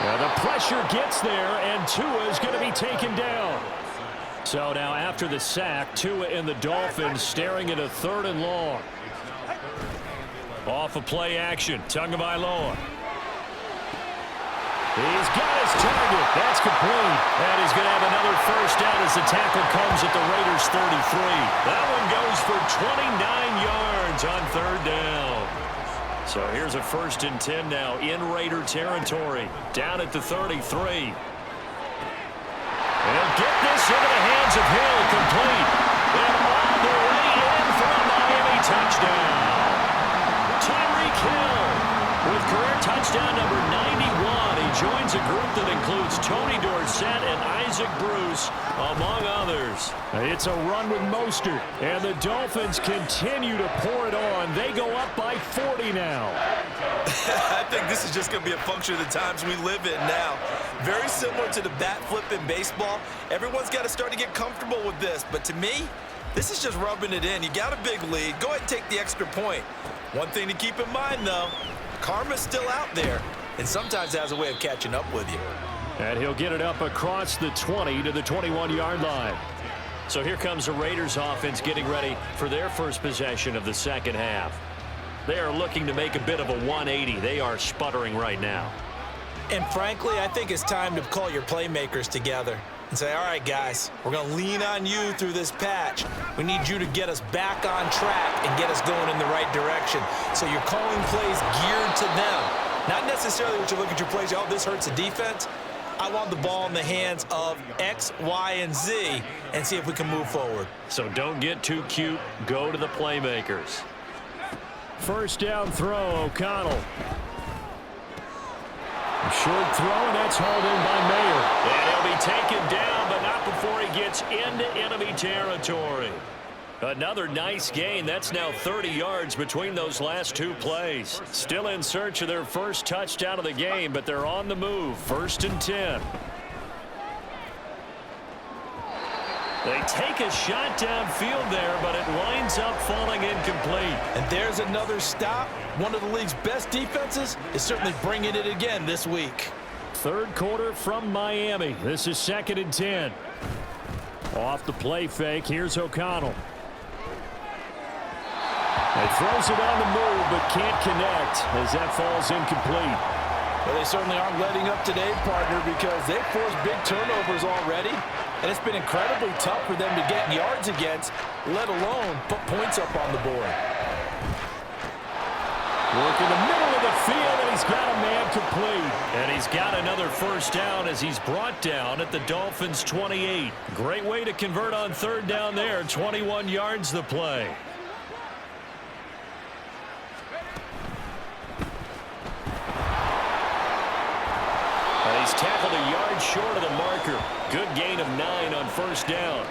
Well, the pressure gets there, and Tua is going to be taken down. So now after the sack, Tua and the Dolphins staring at a 3rd and long. Off of play action, Tagovailoa. He's got his target. That's complete. And he's going to have another first down as the tackle comes at the Raiders' 33. That one goes for 29 yards on 3rd down. So here's a 1st and 10 now in Raider territory. Down at the 33. They'll get this into the hands of Hill, complete. And all the way in for a Miami touchdown. Tyreek Hill with career touchdown number 91. He joins a group that includes Tony Dorsett and Isaac Bruce, among others. It's a run with Mostert, and the Dolphins continue to pour it on. They go up by 40 now. I think this is just going to be a function of the times we live in now. Very similar to the bat flip in baseball. Everyone's got to start to get comfortable with this. But to me, this is just rubbing it in. You got a big lead. Go ahead and take the extra point. One thing to keep in mind, though, karma's still out there, and sometimes has a way of catching up with you. And he'll get it up across the 20 to the 21-yard line. So here comes the Raiders offense getting ready for their first possession of the second half. They are looking to make a bit of a 180. They are sputtering right now. And frankly, I think it's time to call your playmakers together and say, all right, guys, we're going to lean on you through this patch. We need you to get us back on track and get us going in the right direction. So you're calling plays geared to them. Not necessarily what you look at your plays, oh, this hurts the defense. I want the ball in the hands of X, Y, and Z and see if we can move forward. So don't get too cute. Go to the playmakers. First down throw, O'Connell. A short throw, and that's hauled in by Mayer. And he'll be taken down, but not before he gets into enemy territory. Another nice gain. That's now 30 yards between those last two plays. Still in search of their first touchdown of the game, but they're on the move. 1st and 10. They take a shot downfield there, but it winds up falling incomplete. And there's another stop. One of the league's best defenses is certainly bringing it again this week. Third quarter from Miami. This is 2nd and 10. Off the play fake, here's O'Connell. He throws it on the move, but can't connect as that falls incomplete. Well, they certainly aren't letting up today, partner, because they've forced big turnovers already. And it's been incredibly tough for them to get yards against, let alone put points up on the board. Work in the middle of the field, and he's got a man complete. And he's got another first down as he's brought down at the Dolphins' 28. Great way to convert on third down there. 21 yards the play. And he's tackled a yard short of the marker. Good gain of 9 on first down.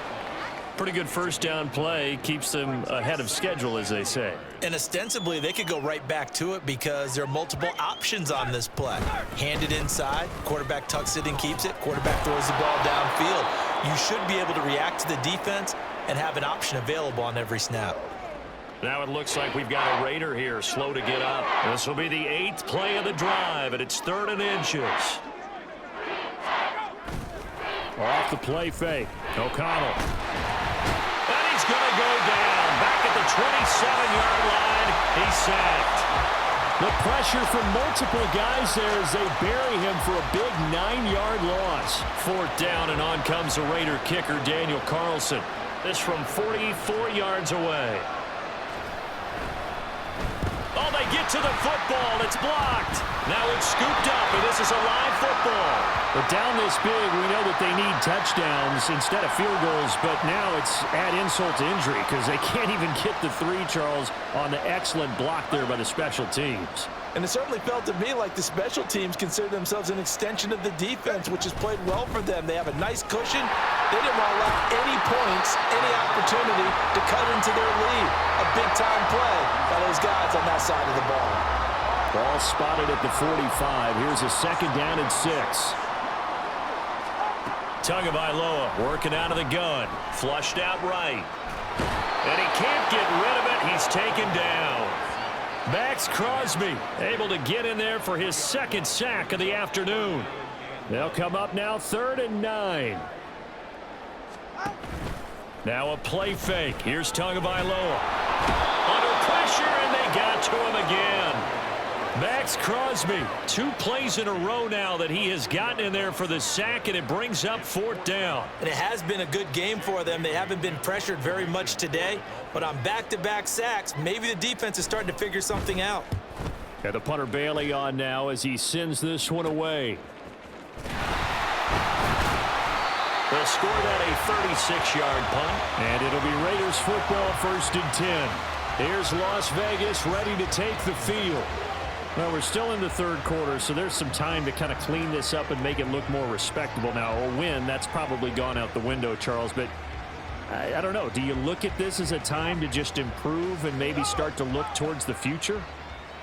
Pretty good first down play. Keeps them ahead of schedule, as they say. And ostensibly, they could go right back to it because there are multiple options on this play. Hand it inside. Quarterback tucks it and keeps it. Quarterback throws the ball downfield. You should be able to react to the defense and have an option available on every snap. Now it looks like we've got a Raider here, slow to get up. This will be the 8th play of the drive, and it's 3rd and inches. Off the play fake, O'Connell. And he's going to go down. Back at the 27-yard line. He's sacked. The pressure from multiple guys there as they bury him for a big 9-yard loss. 4th down, and on comes the Raider kicker, Daniel Carlson. This from 44 yards away. Oh, they get to the football. It's blocked. Now it's scooped up, and this is a live football. But down this big, we know that they need touchdowns instead of field goals, but now it's add insult to injury because they can't even get the 3, Charles, on the excellent block there by the special teams. And it certainly felt to me like the special teams consider themselves an extension of the defense, which has played well for them. They have a nice cushion. They didn't want to allow any points, any opportunity to cut into their lead. A big-time play by those guys on that side of the ball. Ball spotted at the 45. Here's a 2nd down and 6. Tagovailoa working out of the gun. Flushed out right. And he can't get rid of it. He's taken down. Max Crosby able to get in there for his 2nd sack of the afternoon. They'll come up now 3rd and 9. Now a play fake. Here's Tagovailoa. Under pressure, and they got to him again. Max Crosby, 2 plays in a row now that he has gotten in there for the sack, and it brings up 4th down. And it has been a good game for them. They haven't been pressured very much today, but on back-to-back sacks, maybe the defense is starting to figure something out. And the punter Bailey on now as he sends this one away. They'll score that a 36-yard punt. And it'll be Raiders football, 1st and 10. Here's Las Vegas ready to take the field. Well, we're still in the 3rd quarter, so there's some time to kind of clean this up and make it look more respectable. Now, a win, that's probably gone out the window, Charles, but I don't know. Do you look at this as a time to just improve and maybe start to look towards the future?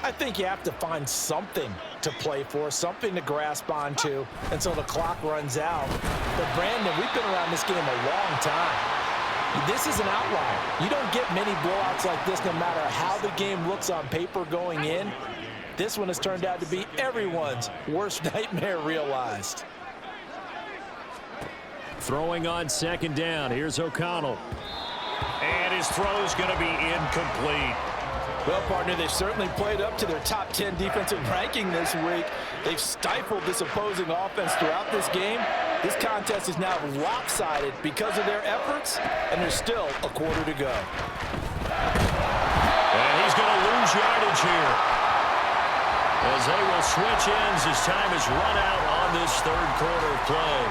I think you have to find something to play for, something to grasp onto until the clock runs out. But, Brandon, we've been around this game a long time. This is an outlier. You don't get many blowouts like this no matter how the game looks on paper going in. This one has turned out to be everyone's worst nightmare realized. Throwing on second down. Here's O'Connell. And his throw's going to be incomplete. Well, partner, they've certainly played up to their top 10 defensive ranking this week. They've stifled this opposing offense throughout this game. This contest is now lopsided because of their efforts, and there's still a quarter to go. And he's going to lose yardage here, as they will switch ends as time has run out on this third quarter of play.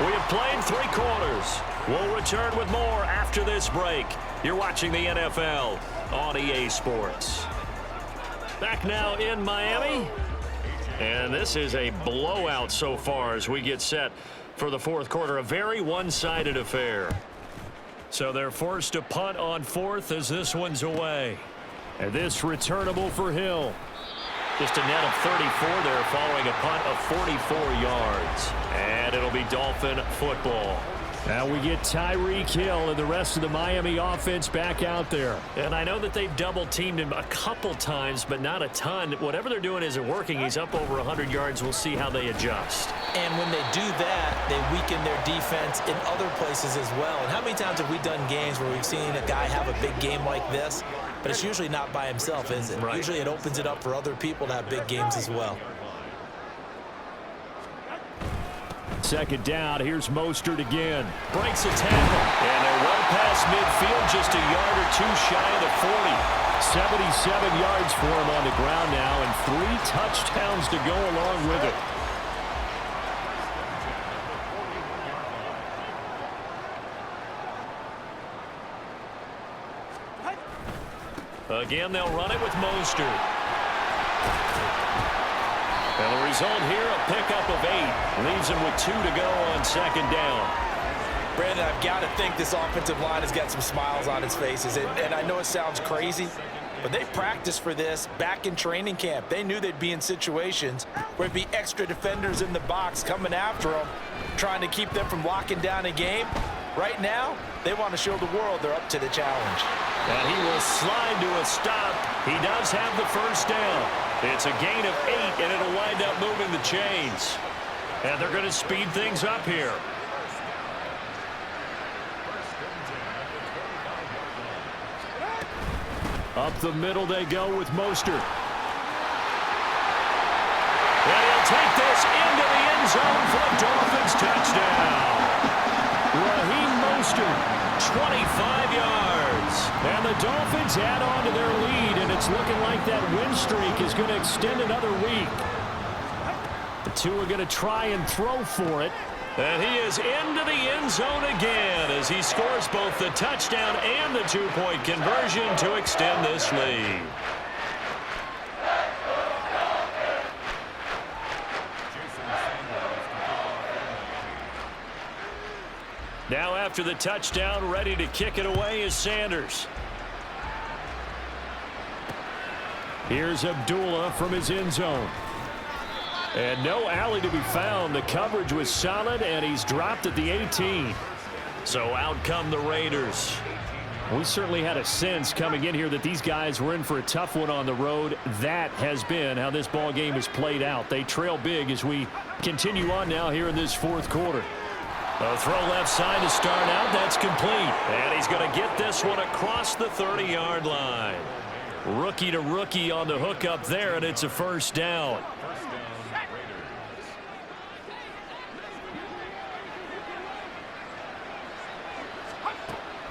We have played 3 quarters. We'll return with more after this break. You're watching the NFL on EA Sports. Back now in Miami. And this is a blowout so far as we get set for the fourth quarter. A very one-sided affair. So they're forced to punt on fourth as this one's away. And this returnable for Hill. Just a net of 34 there following a punt of 44 yards. And it'll be Dolphin football. Now we get Tyreek Hill and the rest of the Miami offense back out there. And I know that they've double-teamed him a couple times, but not a ton. Whatever they're doing isn't working. He's up over 100 yards. We'll see how they adjust. And when they do that, they weaken their defense in other places as well. And how many times have we done games where we've seen a guy have a big game like this? But it's usually not by himself, is it? Right. Usually it opens it up for other people to have big games as well. Second down, here's Mostert again. Breaks a tackle. And they're well past midfield, just a yard or two shy of the 40. 77 yards for him on the ground now, and 3 touchdowns to go along with it. Again, they'll run it with Mostert. And the result here, a pickup of 8. Leaves him with 2 to go on second down. Brandon, I've got to think this offensive line has got some smiles on its faces. And I know it sounds crazy, but they practiced for this back in training camp. They knew they'd be in situations where it'd be extra defenders in the box coming after them, trying to keep them from locking down a game. Right now, they want to show the world they're up to the challenge. And he will slide to a stop. He does have the first down. It's a gain of 8, and it'll wind up moving the chains. And they're going to speed things up here. Up the middle they go with Mostert. And he'll take this into the end zone for a Dolphins touchdown. Raheem Mostert. 25 yards. And the Dolphins add on to their lead, and it's looking like that win streak is going to extend another week. The two are going to try and throw for it. And he is into the end zone again as he scores both the touchdown and the 2-point conversion to extend this lead. Now after the touchdown, ready to kick it away is Sanders. Here's Abdullah from his end zone. And no alley to be found. The coverage was solid, and he's dropped at the 18. So out come the Raiders. We certainly had a sense coming in here that these guys were in for a tough one on the road. That has been how this ball game has played out. They trail big as we continue on now here in this fourth quarter. A throw left side to start out. That's complete. And he's going to get this one across the 30-yard line. Rookie to rookie on the hook up there, and it's a first down.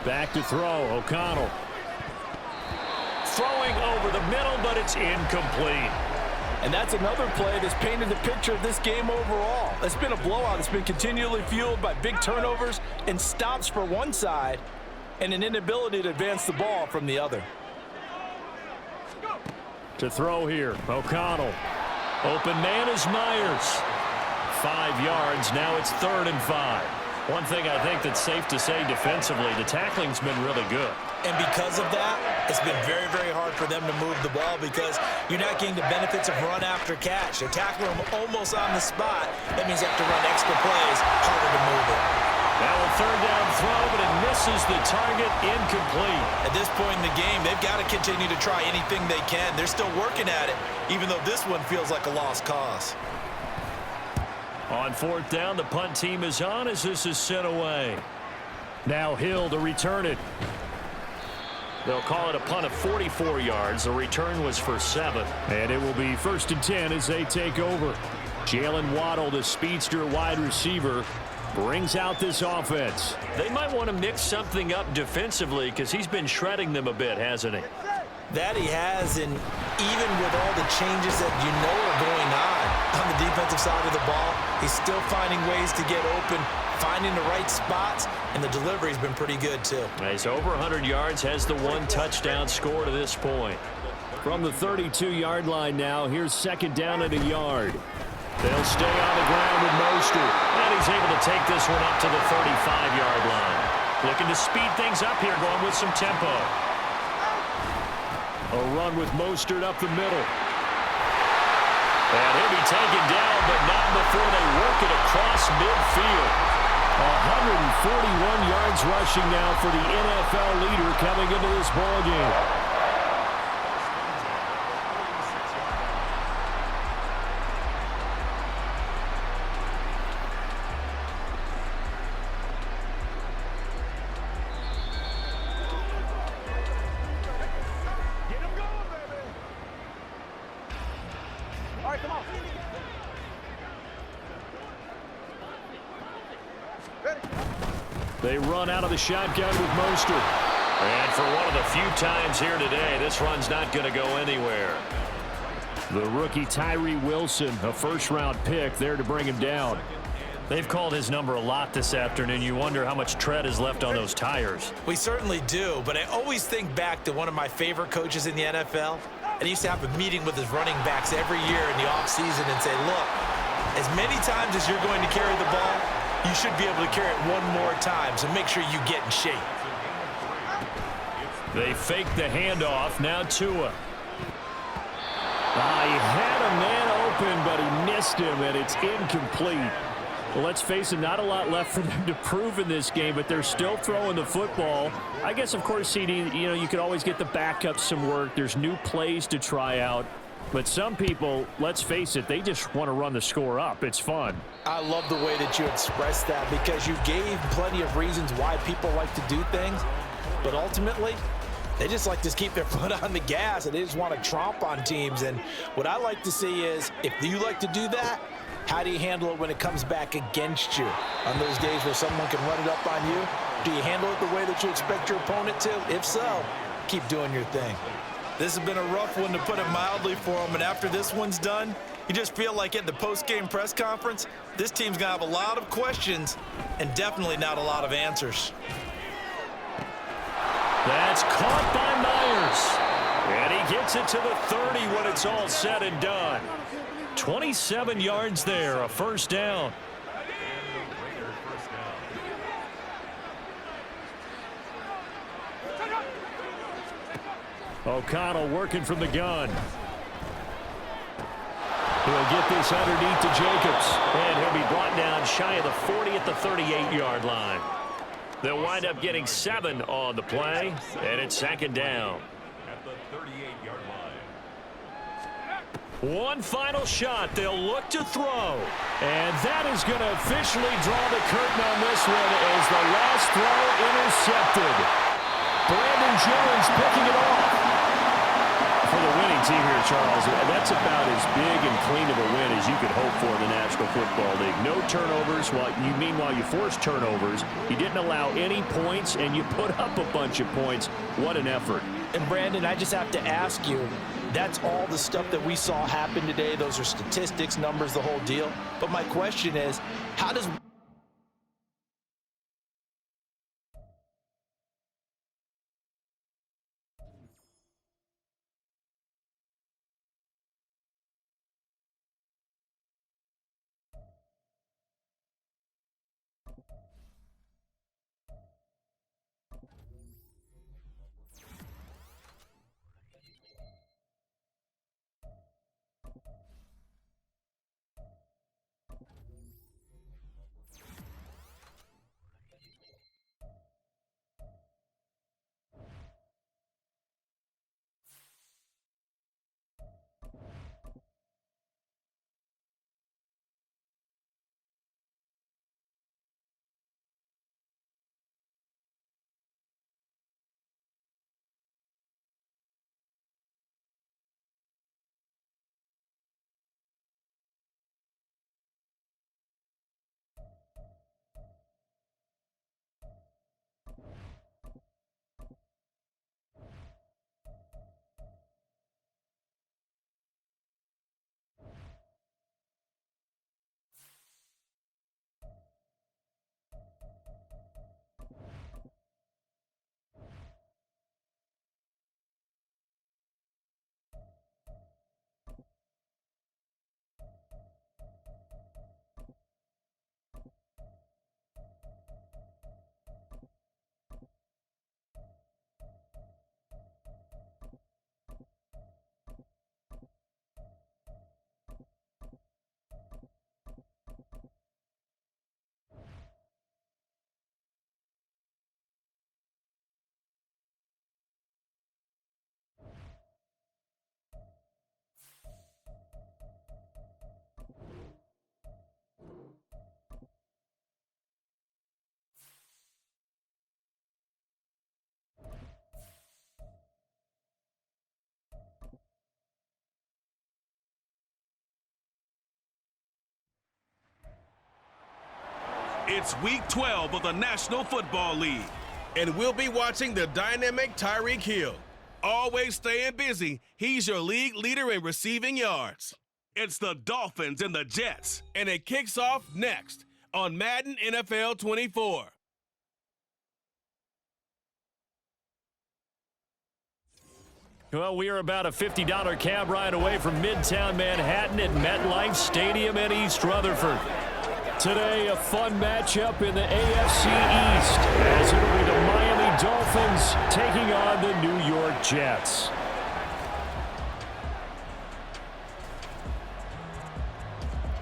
Back to throw, O'Connell. Throwing over the middle, but it's incomplete. And that's another play that's painted the picture of this game overall. It's been a blowout. It's been continually fueled by big turnovers and stops for one side and an inability to advance the ball from the other. To throw here, O'Connell. Open man is Myers. 5 yards. Now it's 3rd and 5. One thing I think that's safe to say defensively, the tackling's been really good. And because of that, it's been very, very hard for them to move the ball because you're not getting the benefits of run after catch. They're tackling them almost on the spot. That means they have to run extra plays, harder to move it. Now a 3rd down throw, but it misses the target, incomplete. At this point in the game, they've got to continue to try anything they can. They're still working at it, even though this one feels like a lost cause. On fourth down, the punt team is on as this is sent away. Now Hill to return it. They'll call it a punt of 44 yards. The return was for 7. And it will be 1st and 10 as they take over. Jalen Waddle, the speedster wide receiver, brings out this offense. They might want to mix something up defensively because he's been shredding them a bit, hasn't he? That he has, and even with all the changes that you know are going on the defensive side of the ball, he's still finding ways to get open, finding the right spots, and the delivery's been pretty good too. He's over 100 yards, has the 1 touchdown score to this point. From the 32-yard line now, here's 2nd down at a yard. They'll stay on the ground with Mostert. And he's able to take this one up to the 35-yard line. Looking to speed things up here, going with some tempo. A run with Mostert up the middle. And he'll be taken down, but not before they work it across midfield. 141 yards rushing now for the NFL leader coming into this ballgame. They run out of the shotgun with Mostert. And for one of the few times here today, this run's not going to go anywhere. The rookie Tyree Wilson, a first-round pick, there to bring him down. They've called his number a lot this afternoon. You wonder how much tread is left on those tires. We certainly do, but I always think back to one of my favorite coaches in the NFL. And he used to have a meeting with his running backs every year in the offseason and say, look, as many times as you're going to carry the ball, you should be able to carry it one more time, so make sure you get in shape. They fake the handoff. Now Tua. He had a man open, but he missed him, and it's incomplete. Well, let's face it, not a lot left for them to prove in this game, but they're still throwing the football. I guess, of course, CD, you could always get the backups some work. There's new plays to try out. But some people, let's face it, they just want to run the score up. It's fun. I love the way that you expressed that because you gave plenty of reasons why people like to do things. But ultimately, they just like to keep their foot on the gas and they just want to tromp on teams. And what I like to see is if you like to do that, how do you handle it when it comes back against you? On those days where someone can run it up on you, do you handle it the way that you expect your opponent to? If so, keep doing your thing. This has been a rough one, to put it mildly, for him. And after this one's done, you just feel like at the post-game press conference, this team's going to have a lot of questions and definitely not a lot of answers. That's caught by Myers. And he gets it to the 30 when it's all said and done. 27 yards there, a first down. O'Connell working from the gun. He'll get this underneath to Jacobs. And he'll be brought down shy of the 40 at the 38-yard line. They'll wind up getting 7 on the play, and it's 2nd down. At the 38-yard line. One final shot. They'll look to throw. And that is going to officially draw the curtain on this one as the last throw intercepted. Brandon Jones picking it off. For the winning team here, Charles, that's about as big and clean of a win as you could hope for in the National Football League. No turnovers. Meanwhile, you forced turnovers. You didn't allow any points, and you put up a bunch of points. What an effort. And, Brandon, I just have to ask you, that's all the stuff that we saw happen today. Those are statistics, numbers, the whole deal. But my question is, how does It's Week 12 of the National Football League, and we'll be watching the dynamic Tyreek Hill. Always staying busy, he's your league leader in receiving yards. It's the Dolphins and the Jets, and it kicks off next on Madden NFL 24. Well, we are about a $50 cab ride away from Midtown Manhattan at MetLife Stadium in East Rutherford. Today, a fun matchup in the AFC East as it'll be the Miami Dolphins taking on the New York Jets.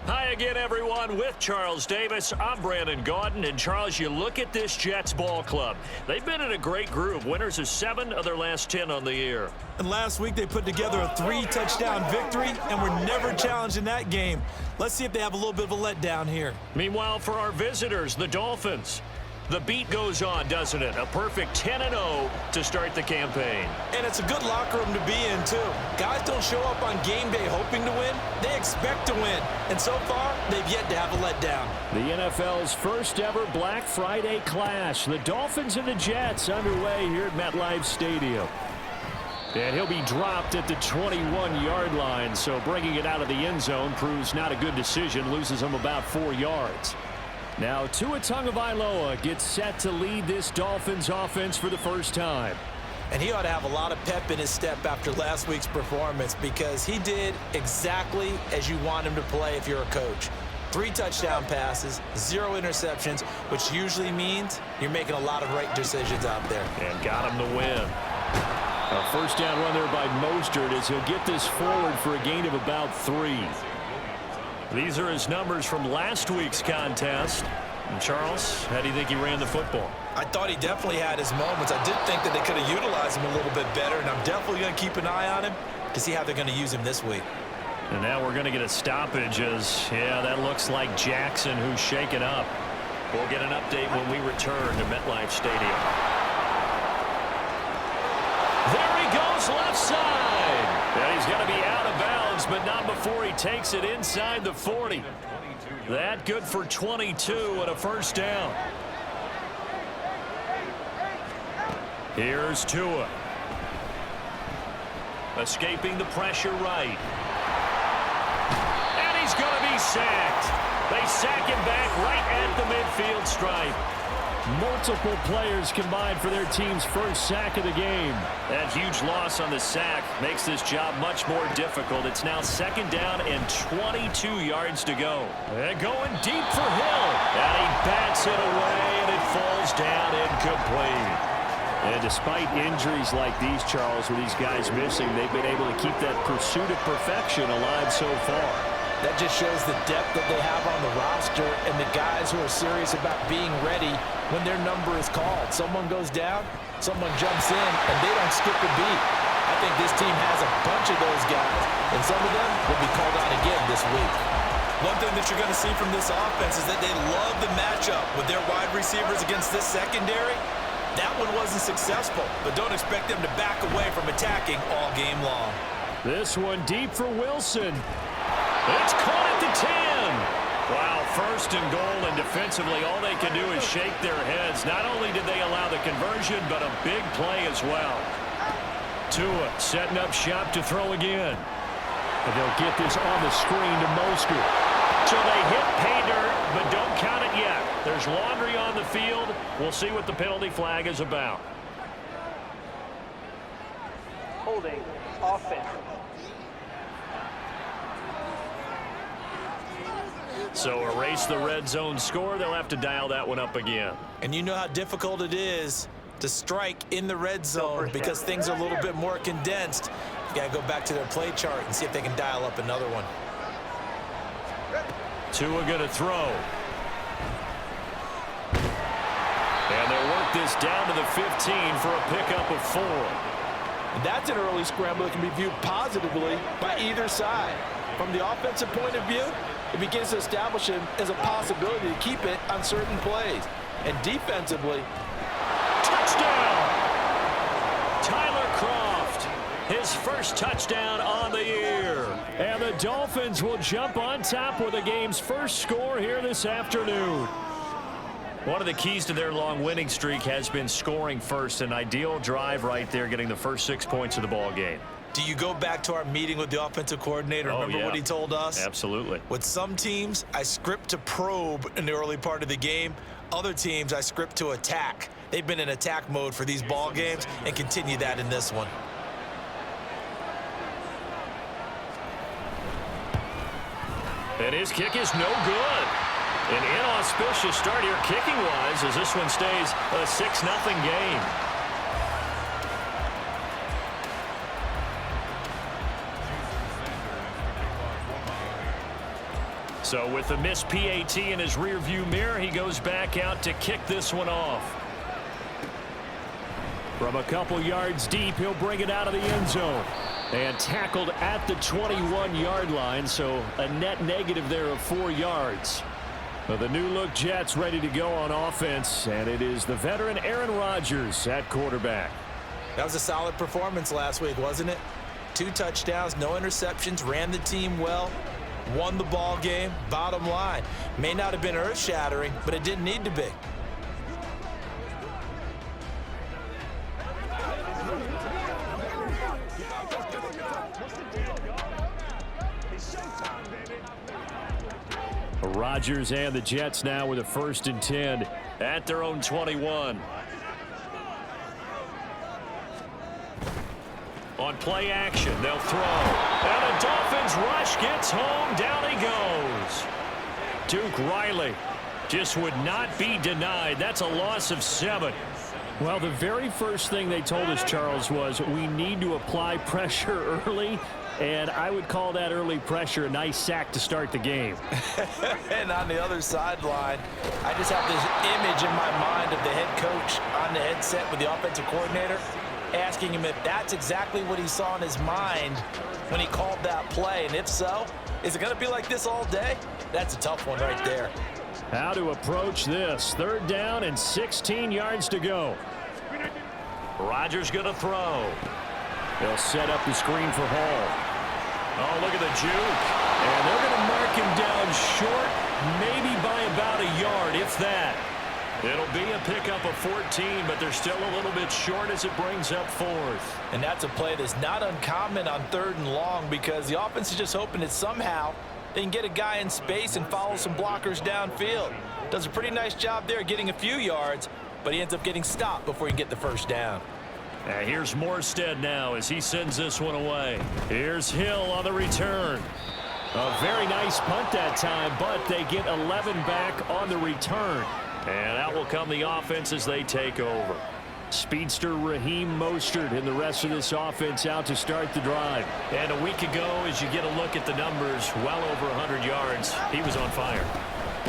Hi again, everyone. With Charles Davis, I'm Brandon Gaudin. And Charles, you look at this Jets ball club. They've been in a great group. Winners of 7 of their last 10 on the year. And last week they put together a 3-touchdown victory and were never challenged in that game. Let's see if they have a little bit of a letdown here. Meanwhile, for our visitors, the Dolphins, the beat goes on, doesn't it? A perfect 10-0 to start the campaign. And it's a good locker room to be in, too. Guys don't show up on game day hoping to win. They expect to win. And so far, they've yet to have a letdown. The NFL's first ever Black Friday clash. The Dolphins and the Jets underway here at MetLife Stadium. And he'll be dropped at the 21-yard line, so bringing it out of the end zone proves not a good decision, loses him about 4 yards. Now, Tua Tagovailoa gets set to lead this Dolphins offense for the first time. And he ought to have a lot of pep in his step after last week's performance because he did exactly as you want him to play if you're a coach. 3 touchdown passes, 0 interceptions, which usually means you're making a lot of right decisions out there. And got him to win. A first down run there by Mostert as he'll get this forward for a gain of about 3. These are his numbers from last week's contest. And Charles, how do you think he ran the football? I thought he definitely had his moments. I did think that they could have utilized him a little bit better, and I'm definitely going to keep an eye on him to see how they're going to use him this week. And now we're going to get a stoppage as, yeah, that looks like Jackson who's shaken up. We'll get an update when we return to MetLife Stadium. There he goes, left side. And he's going to be out of bounds, but not before he takes it inside the 40. That good for 22 and a first down. Here's Tua. Escaping the pressure right. And he's going to be sacked. They sack him back right at the midfield stripe. Multiple players combined for their team's first sack of the game. That huge loss on the sack makes this job much more difficult. It's now 2nd down and 22 yards to go. And going deep for Hill. And he bats it away, and it falls down incomplete. And despite injuries like these, Charles, with these guys missing, they've been able to keep that pursuit of perfection alive so far. That just shows the depth that they have on the roster and the guys who are serious about being ready when their number is called. Someone goes down, someone jumps in, and they don't skip a beat. I think this team has a bunch of those guys, and some of them will be called out again this week. One thing that you're going to see from this offense is that they love the matchup with their wide receivers against this secondary. That one wasn't successful, but don't expect them to back away from attacking all game long. This one deep for Wilson. It's caught at the 10. Wow, 1st and goal, and defensively all they can do is shake their heads. Not only did they allow the conversion, but a big play as well. Tua setting up shop to throw again. And they'll get this on the screen to Mostert. So they hit pay dirt, but don't count it yet. There's laundry on the field. We'll see what the penalty flag is about. Holding offense. So erase the red zone score. They'll have to dial that one up again. And you know how difficult it is to strike in the red zone because things are a little bit more condensed. You got to go back to their play chart and see if they can dial up another one. Tua going to throw. And they'll work this down to the 15 for a pickup of 4. And that's an early scramble that can be viewed positively by either side. From the offensive point of view, it begins to establish him as a possibility to keep it on certain plays. And defensively, touchdown! Tyler Kroft, his first touchdown on the year. And the Dolphins will jump on top with the game's first score here this afternoon. One of the keys to their long winning streak has been scoring first. An ideal drive right there, getting the first 6 points of the ball game. Do you go back to our meeting with the offensive coordinator? Remember what he told us? Absolutely. With some teams, I script to probe in the early part of the game. Other teams, I script to attack. They've been in attack mode for these ball games and continue that in this one. And his kick is no good. An inauspicious start here kicking-wise as this one stays a 6-0 game. So with the missed PAT in his rearview mirror, he goes back out to kick this one off. From a couple yards deep, he'll bring it out of the end zone. And tackled at the 21-yard line, so a net negative there of 4 yards. Well, the new-look Jets ready to go on offense, and it is the veteran Aaron Rodgers at quarterback. That was a solid performance last week, wasn't it? 2 touchdowns, no interceptions, ran the team well, won the ball game. Bottom line, may not have been earth-shattering, but it didn't need to be. Rodgers and the Jets now with a 1st and 10 at their own 21. On play action, they'll throw. And the Dolphins rush gets home. Down he goes. Duke Riley just would not be denied. That's a loss of 7. Well, the very first thing they told us, Charles, was we need to apply pressure early. And I would call that early pressure a nice sack to start the game. And on the other sideline, I just have this image in my mind of the head coach on the headset with the offensive coordinator, asking him if that's exactly what he saw in his mind when he called that play. And if so, is it going to be like this all day? That's a tough one right there. How to approach this. 3rd down and 16 yards to go. Rodgers going to throw. They'll set up the screen for Hall. Oh, look at the juke. And they're going to mark him down short, maybe by about a yard, if that. It'll be a pickup of 14, but they're still a little bit short as it brings up 4th. And that's a play that's not uncommon on 3rd and long because the offense is just hoping that somehow they can get a guy in space and follow some blockers downfield. Does a pretty nice job there getting a few yards, but he ends up getting stopped before he can get the 1st down. Here's Morstead now as he sends this one away. Here's Hill on the return. A very nice punt that time, but they get 11 back on the return. And out will come the offense as they take over. Speedster Raheem Mostert and the rest of this offense out to start the drive. And a week ago, as you get a look at the numbers, well over 100 yards, he was on fire.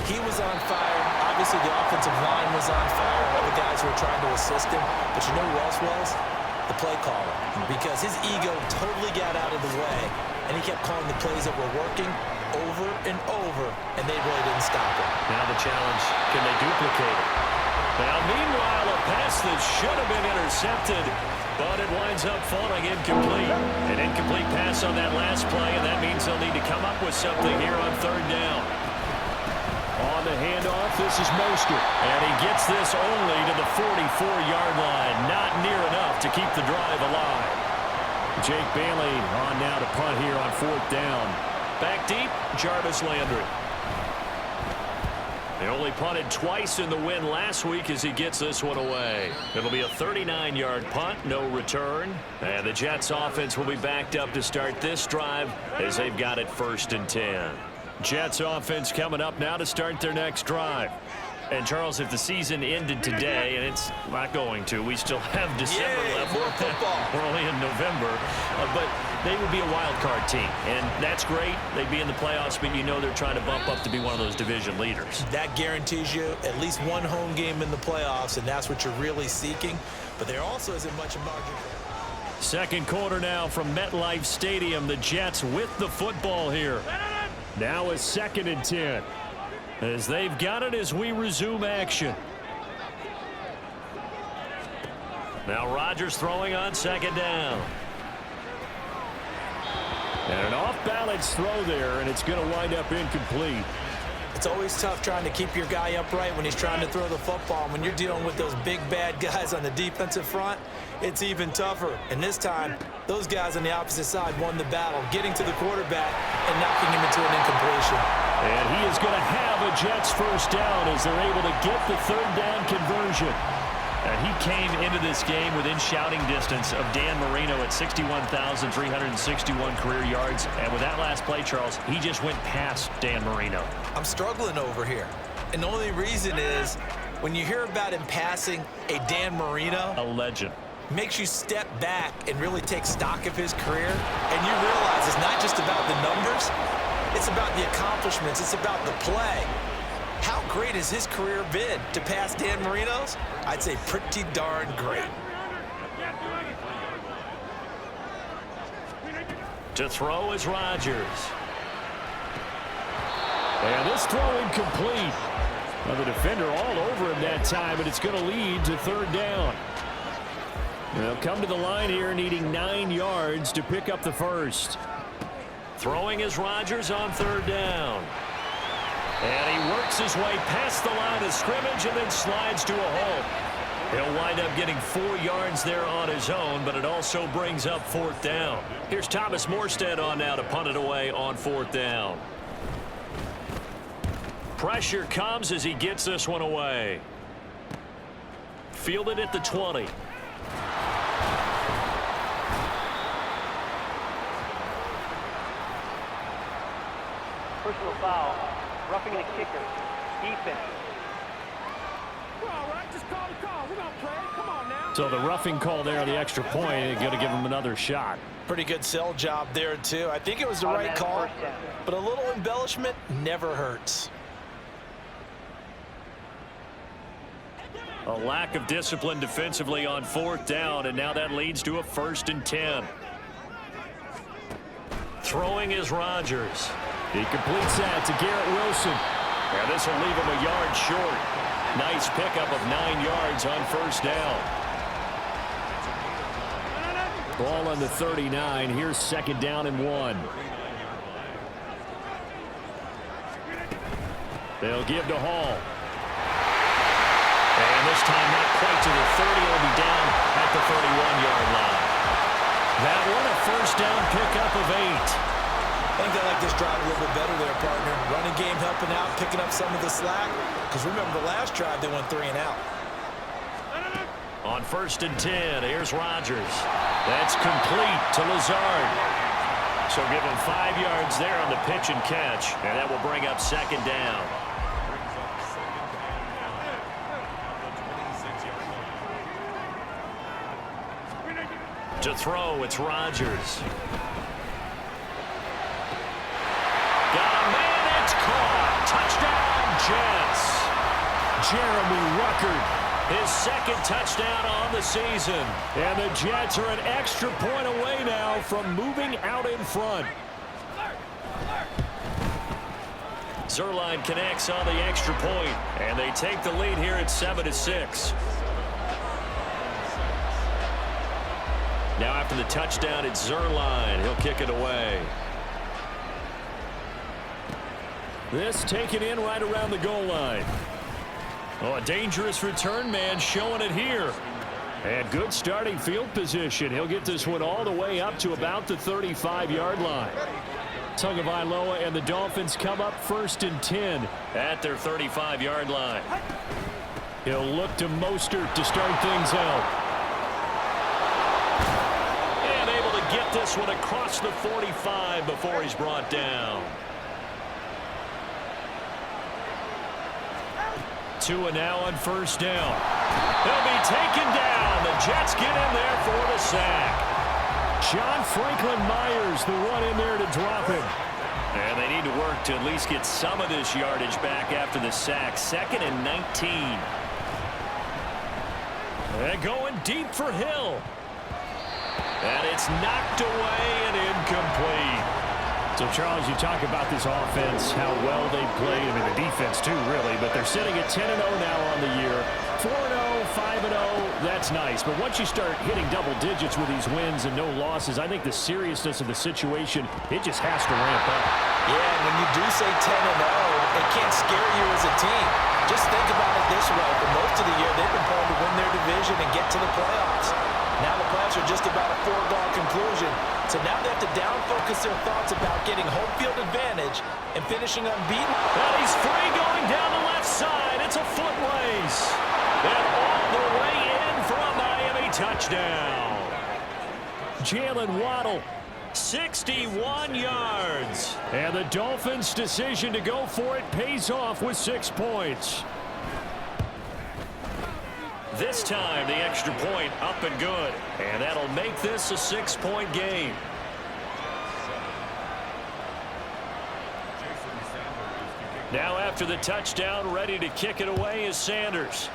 He was on fire. Obviously, the offensive line was on fire. All the guys who were trying to assist him. But you know who else was? The play caller. Because his ego totally got out of the way, and he kept calling the plays that were working over and over, and they really didn't stop him. Now the challenge, can they duplicate it? Now, meanwhile, a pass that should have been intercepted, but it winds up falling incomplete. An incomplete pass on that last play, and that means they'll need to come up with something here on 3rd down. On the handoff, this is Mostert. And he gets this only to the 44-yard line. Not near enough to keep the drive alive. Jake Bailey on now to punt here on 4th down. Back deep, Jarvis Landry. They only punted twice in the win last week as he gets this one away. It'll be a 39-yard punt, no return. And the Jets offense will be backed up to start this drive as they've got it 1st and 10. Jets offense coming up now to start their next drive. And, Charles, if the season ended today, and it's not going to, we still have December left. More football. We're only in November. But they would be a wild card team, and that's great. They'd be in the playoffs, but you know they're trying to bump up to be one of those division leaders. That guarantees you at least one home game in the playoffs, and that's what you're really seeking. But there also isn't much margin. 2nd quarter now from MetLife Stadium. The Jets with the football here. Now a 2nd and 10. As they've got it as we resume action. Now Rodgers throwing on 2nd down. And an off-balance throw there, and it's going to wind up incomplete. It's always tough trying to keep your guy upright when he's trying to throw the football. And when you're dealing with those big, bad guys on the defensive front, it's even tougher. And this time, those guys on the opposite side won the battle, getting to the quarterback and knocking him into an incompletion. And he is going to have a Jets first down as they're able to get the third down conversion. And he came into this game within shouting distance of Dan Marino at 61,361 career yards. And with that last play, Charles, he just went past Dan Marino. I'm struggling over here. And the only reason is when you hear about him passing a Dan Marino, A legend. makes you step back and really take stock of his career. And you realize it's not just about the numbers. It's about the accomplishments. It's about the play. How great has his career been? To pass Dan Marino's? I'd say pretty darn great. To throw is Rodgers. And this throw incomplete. Well, the defender all over him that time, and it's going to lead to third down. They'll come to the line here needing 9 yards to pick up the first. Throwing is Rodgers on third down. And he works his way past the line of scrimmage and then slides to a hole. He'll wind up getting 4 yards there on his own, but it also brings up fourth down. Here's Thomas Morstead on now to punt it away on fourth down. Pressure comes as he gets this one away. Fielded at the 20. Personal foul. Roughing the kicker. Defense. So the roughing call there on the extra point is going to give him another shot. Pretty good sell job there, too. I think it was the right call, but a little embellishment never hurts. A lack of discipline defensively on fourth down, and now that leads to a 1st and 10. Throwing is Rodgers. He completes that to Garrett Wilson. And this will leave him a yard short. Nice pickup of 9 yards on first down. Ball on the 39. Here's second down and 1. They'll give to Hall. And this time not quite to the 30. It'll be down at the 31-yard line. That one a first down pickup of 8. I think they like this drive a little bit better there, partner. Running game helping out, picking up some of the slack. Because remember, the last drive, they went 3 and out. On 1st and 10, here's Rodgers. That's complete to Lazard. So give him 5 yards there on the pitch and catch. And that will bring up second down. To throw, it's Rodgers. Got a man, it's caught. Touchdown, Jets. Jeremy Ruckert. His second touchdown on the season. And the Jets are an extra point away now from moving out in front. Zerline connects on the extra point, and they take the lead here at 7-6. Now after the touchdown, it's Zerline. He'll kick it away. This taken in right around the goal line. Oh, a dangerous return man showing it here. And good starting field position. He'll get this one all the way up to about the 35-yard line. Tagovailoa and the Dolphins come up 1st and 10. At their 35-yard line. He'll look to Mostert to start things out. And able to get this one across the 45 before he's brought down. Tua now on first down. He'll be taken down. The Jets get in there for the sack. John Franklin Myers, the one in there to drop him. And they need to work to at least get some of this yardage back after the sack. 2nd and 19. And going deep for Hill. And it's knocked away and incomplete. So, Charles, you talk about this offense, how well they played. I mean, the defense, too, really. But they're sitting at 10-0 now on the year. 4-0, 5-0, that's nice. But once you start hitting double digits with these wins and no losses, I think the seriousness of the situation, it just has to ramp up. Yeah, and when you do say 10-0, it can't scare you as a team. Just think about it this way. For most of the year, they've been playing to win their division and get to the playoffs. Now the playoffs are just about a foregone conclusion. So now they have to down-focus their thoughts about getting home field advantage and finishing unbeaten. And he's free going down the left side. It's a foot race. And all the way in for a Miami touchdown. Jalen Waddle, 61 yards. And the Dolphins' decision to go for it pays off with 6 points. This time, the extra point up and good. And that'll make this a 6-point game. Now after the touchdown, ready to kick it away is Sanders.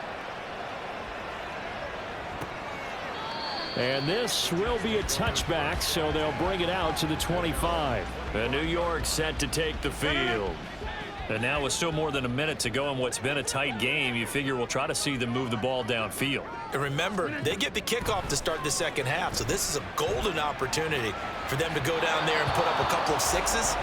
And this will be a touchback, so they'll bring it out to the 25. And New York set to take the field. And now with still more than a minute to go in what's been a tight game, you figure we'll try to see them move the ball downfield. And remember, they get the kickoff to start the second half, so this is a golden opportunity for them to go down there and put up a couple of sixes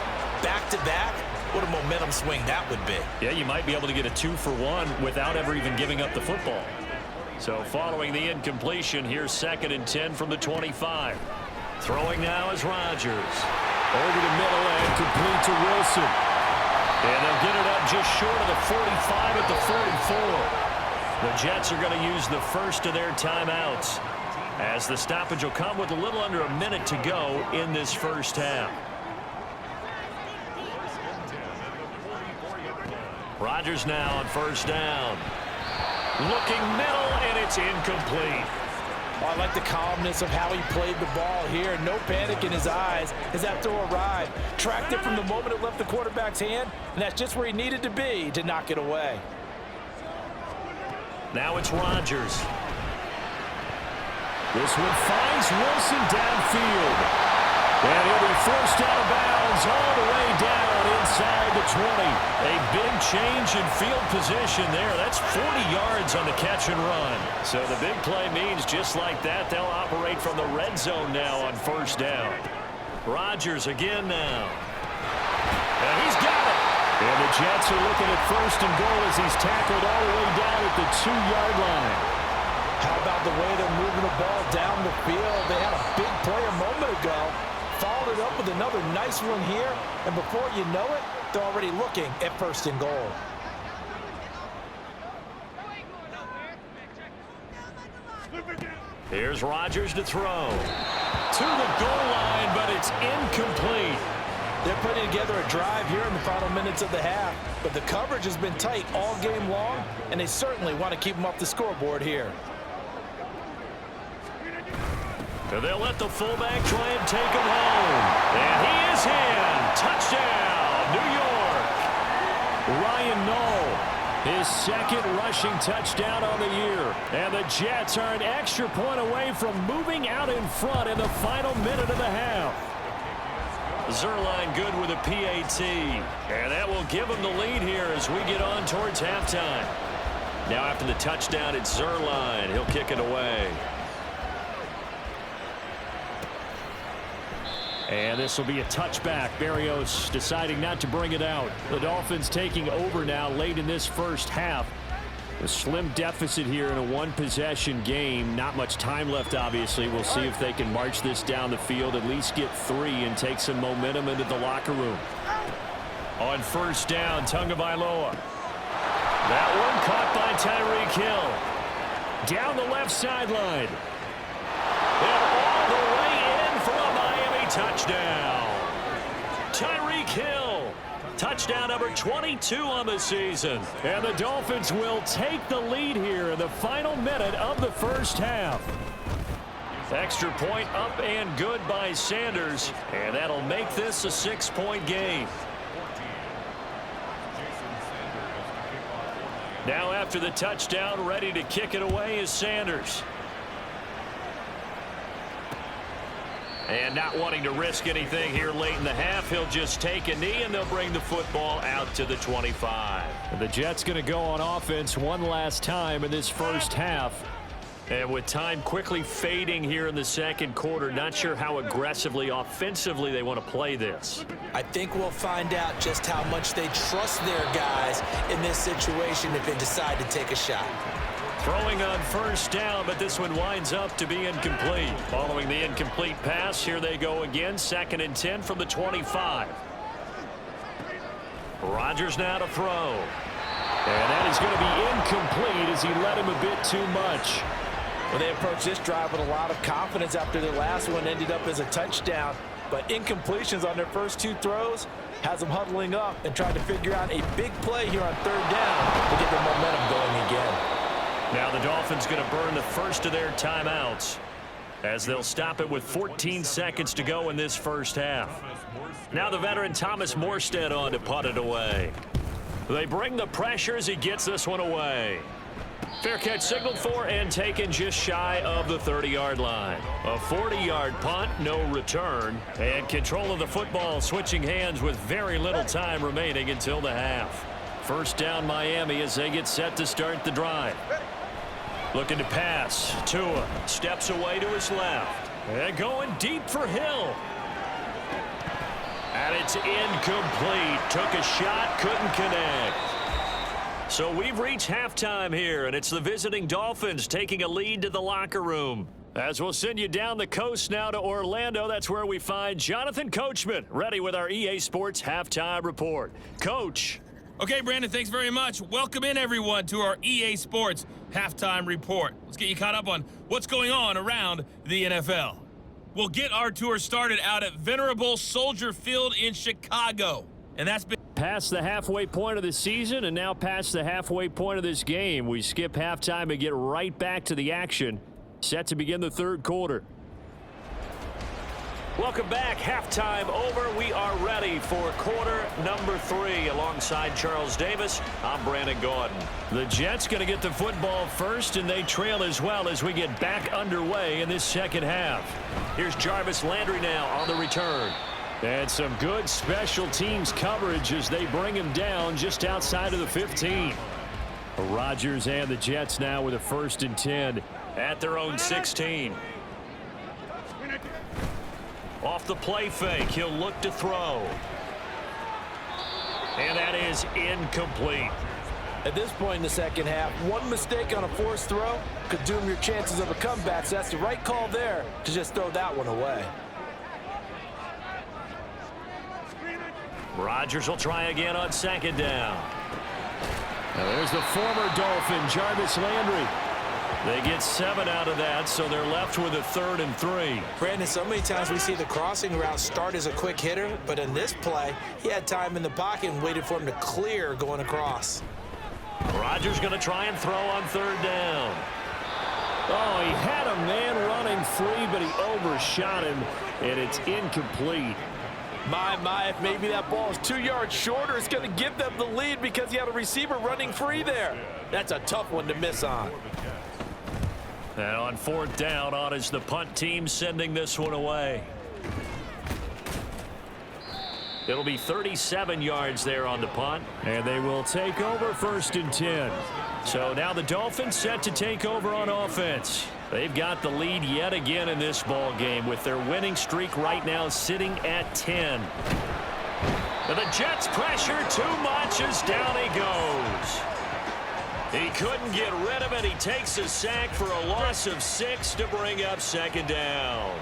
back-to-back. What a momentum swing that would be. Yeah, you might be able to get a 2-for-1 without ever even giving up the football. So following the incompletion, here's 2nd and 10 from the 25. Throwing now is Rodgers. Over the middle and complete to Wilson. And they'll get it up just short of the 45 at the 44. The Jets are going to use the first of their timeouts, as the stoppage will come with a little under a minute to go in this first half. Rodgers now on first down. Looking middle, and it's incomplete. I like the calmness of how he played the ball here. No panic in his eyes as that throw arrived. Tracked it from the moment it left the quarterback's hand, and that's just where he needed to be to knock it away. Now it's Rodgers. This one finds Wilson downfield. And he'll be forced out of bounds all the way down inside the 20. A big change in field position there. That's 40 yards on the catch and run. So the big play means just like that, they'll operate from the red zone now on first down. Rodgers again now. And he's got it. And the Jets are looking at first and goal as he's tackled all the way down at the 2-yard line. How about the way they're moving the ball down the field? They had a big play a moment ago. Followed it up with another nice one here, and before you know it, they're already looking at first and goal. Here's Rodgers to throw. To the goal line, but it's incomplete. They're putting together a drive here in the final minutes of the half, but the coverage has been tight all game long, and they certainly want to keep them off the scoreboard here. So they'll let the fullback try and take him home. And he is in. Touchdown, New York. Ryan Knoll, his 2nd rushing touchdown on the year. And the Jets are an extra point away from moving out in front in the final minute of the half. Zerline good with a PAT. And that will give them the lead here as we get on towards halftime. Now after the touchdown, it's Zerline. He'll kick it away. And this will be a touchback. Berrios deciding not to bring it out. The Dolphins taking over now late in this first half. A slim deficit here in a one-possession game. Not much time left, obviously. We'll see if they can march this down the field, at least get 3 and take some momentum into the locker room. On first down, Tagovailoa. That one caught by Tyreek Hill. Down the left sideline. And all the way in for a Miami touchdown. Tyreek Hill. Touchdown number 22 on the season. And the Dolphins will take the lead here in the final minute of the first half. Extra point up and good by Sanders. And that'll make this a 6-point game. Now after the touchdown, ready to kick it away is Sanders. And not wanting to risk anything here late in the half, he'll just take a knee and they'll bring the football out to the 25. And the Jets going to go on offense one last time in this first half. And with time quickly fading here in the second quarter, not sure how aggressively, offensively they want to play this. I think we'll find out just how much they trust their guys in this situation if they decide to take a shot. Throwing on first down, but this one winds up to be incomplete. Following the incomplete pass, here they go again, 2nd and 10 from the 25. Rodgers now to throw. And that is going to be incomplete as he led him a bit too much. Well, they approached this drive with a lot of confidence after their last one ended up as a touchdown. But incompletions on their first 2 throws has them huddling up and trying to figure out a big play here on 3rd down to get their momentum going again. Now the Dolphins going to burn the first of their timeouts as they'll stop it with 14 seconds to go in this first half. Now the veteran Thomas Morstead on to punt it away. They bring the pressure as he gets this one away. Fair catch signaled for and taken just shy of the 30-yard line. A 40-yard punt, no return. And control of the football switching hands with very little time remaining until the half. First down Miami as they get set to start the drive. Looking to pass. Tua steps away to his left. And going deep for Hill. And it's incomplete. Took a shot, couldn't connect. So we've reached halftime here, and it's the visiting Dolphins taking a lead to the locker room. As we'll send you down the coast now to Orlando, that's where we find Jonathan Coachman, ready with our EA Sports Halftime Report. Coach. Okay, Brandon, thanks very much. Welcome in, everyone, to our EA Sports Halftime Report. Let's get you caught up on what's going on around the NFL. We'll get our tour started out at Venerable Soldier Field in Chicago. And that's been past the halfway point of the season and now past the halfway point of this game. We skip halftime and get right back to the action. Set to begin the 3rd quarter. Welcome back. Halftime over. We are ready for quarter number 3. Alongside Charles Davis, I'm Brandon Gordon. The Jets going to get the football first, and they trail as well as we get back underway in this second half. Here's Jarvis Landry now on the return. And some good special teams coverage as they bring him down just outside of the 15. Rodgers and the Jets now with a 1st and 10. At their own 16. Off the play fake, he'll look to throw. And that is incomplete. At this point in the second half, one mistake on a forced throw could doom your chances of a comeback. So that's the right call there to just throw that one away. Rodgers will try again on 2nd down. Now there's the former Dolphin, Jarvis Landry. They get 7 out of that, so they're left with a 3rd and 3. Brandon, so many times we see the crossing route start as a quick hitter, but in this play, he had time in the pocket and waited for him to clear going across. Rodgers going to try and throw on 3rd down. Oh, he had a man running free, but he overshot him, and it's incomplete. My, if maybe that ball is 2 yards shorter, it's going to give them the lead because he had a receiver running free there. That's a tough one to miss on. And on 4th down, on is the punt team sending this one away. It'll be 37 yards there on the punt. And they will take over 1st and 10. So now the Dolphins set to take over on offense. They've got the lead yet again in this ball game with their winning streak right now sitting at 10. And the Jets pressure too much as down he goes. He couldn't get rid of it. He takes a sack for a loss of 6 to bring up 2nd down.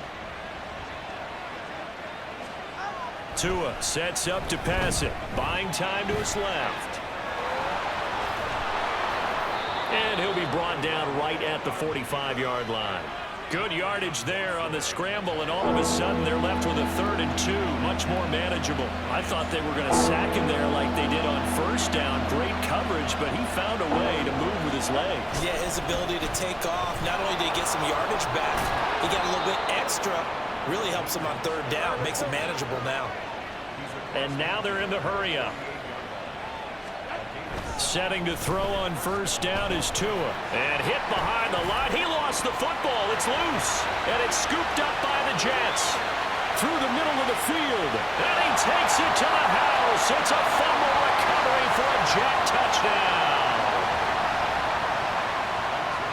Tua sets up to pass it. Buying time to his left. And he'll be brought down right at the 45-yard line. Good yardage there on the scramble, and all of a sudden they're left with a 3rd and 2, much more manageable. I thought they were going to sack him there like they did on 1st down. Great coverage, but he found a way to move with his legs. Yeah, his ability to take off, not only did he get some yardage back, he got a little bit extra. Really helps him on 3rd down, makes it manageable now. And now they're in the hurry-up. Setting to throw on 1st down is Tua. And hit behind the line. He lost the football. It's loose. And it's scooped up by the Jets. Through the middle of the field. And he takes it to the house. It's a fumble recovery for a Jet touchdown.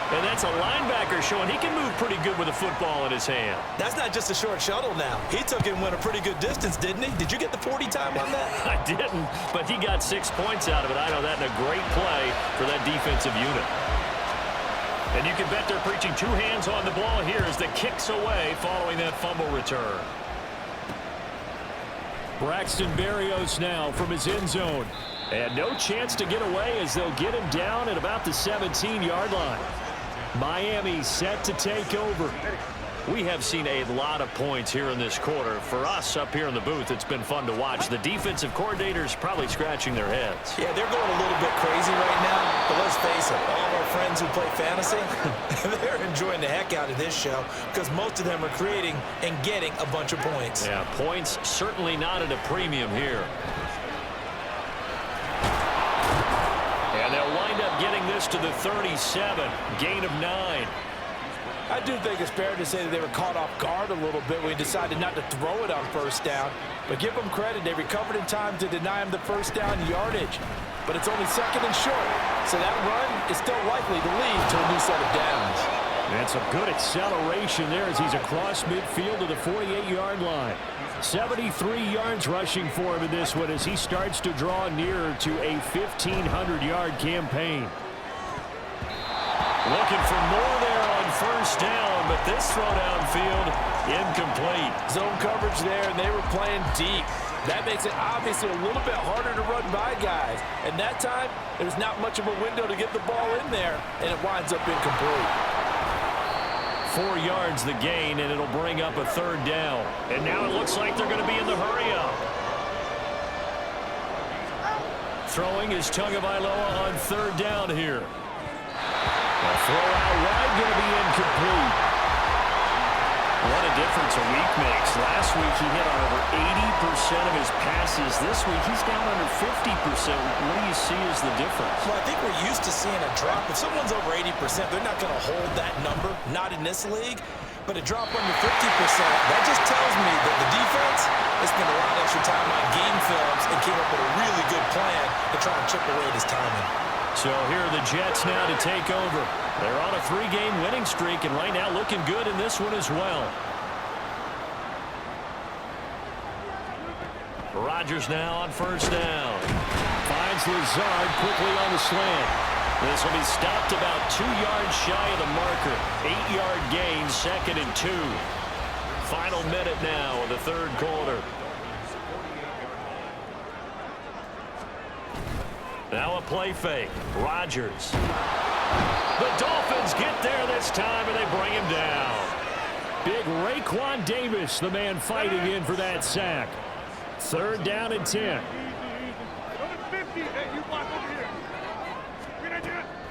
And that's a linebacker showing he can move pretty good with a football in his hand. That's not just a short shuttle now. He took it and went a pretty good distance, didn't he? Did you get the 40 time on that? I didn't, but he got 6 points out of it. I know that in a great play for that defensive unit. And you can bet they're preaching two hands on the ball here as the kick's away following that fumble return. Braxton Berrios now from his end zone. And no chance to get away as they'll get him down at about the 17-yard line. Miami set to take over. We have seen a lot of points here in this quarter. For us up here in the booth, it's been fun to watch. The defensive coordinators probably scratching their heads. Yeah, they're going a little bit crazy right now. But let's face it, all of our friends who play fantasy, they're enjoying the heck out of this show because most of them are creating and getting a bunch of points. Yeah, points certainly not at a premium here. And they'll wind up getting this to the 37, gain of 9. I do think it's fair to say that they were caught off guard a little bit when he decided not to throw it on first down. But give them credit, they recovered in time to deny him the first down yardage. But it's only second and short, so that run is still likely to lead to a new set of downs. And some good acceleration there as he's across midfield to the 48-yard line. 73 yards rushing for him in this one as he starts to draw nearer to a 1,500-yard campaign. Looking for more there on first down, but this throw downfield incomplete. Zone coverage there, and they were playing deep. That makes it obviously a little bit harder to run by guys. And that time, there's not much of a window to get the ball in there, and it winds up incomplete. 4 yards the gain, and it'll bring up a third down. And now it looks like they're going to be in the hurry-up. Throwing is Tagovailoa on third down here. A throw out wide, going to be incomplete. What a difference a week makes. Last week he hit on over 80% of his passes. This week he's down under 50%. What do you see as the difference? Well, I think we're used to seeing a drop. If someone's over 80%, they're not going to hold that number, not in this league. But a drop under 50%, that just tells me that the defense has spent a lot of extra time on game films and came up with a really good plan to try and chip away at his timing. So here are the Jets now to take over. They're on a 3-game winning streak and right now looking good in this one as well. Rodgers now on first down. Finds Lazard quickly on the slant. This will be stopped about 2 yards shy of the marker. 8-yard gain, 2nd and 2. Final minute now of the third quarter. Now a play fake. Rodgers. The Dolphins get there this time, and they bring him down. Big Raekwon Davis, the man fighting in for that sack. Third down and 10.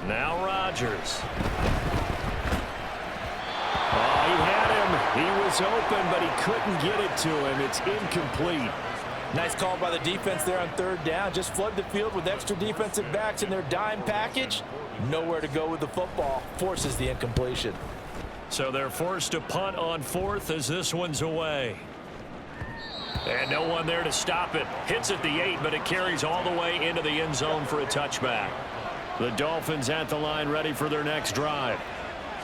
Now Rodgers. Oh, he had him. He was open, but he couldn't get it to him. It's incomplete. Nice call by the defense there on third down. Just flood the field with extra defensive backs in their dime package. Nowhere to go with the football. Forces the incompletion. So they're forced to punt on fourth as this one's away. And no one there to stop it. Hits at the 8, but it carries all the way into the end zone for a touchback. The Dolphins at the line ready for their next drive.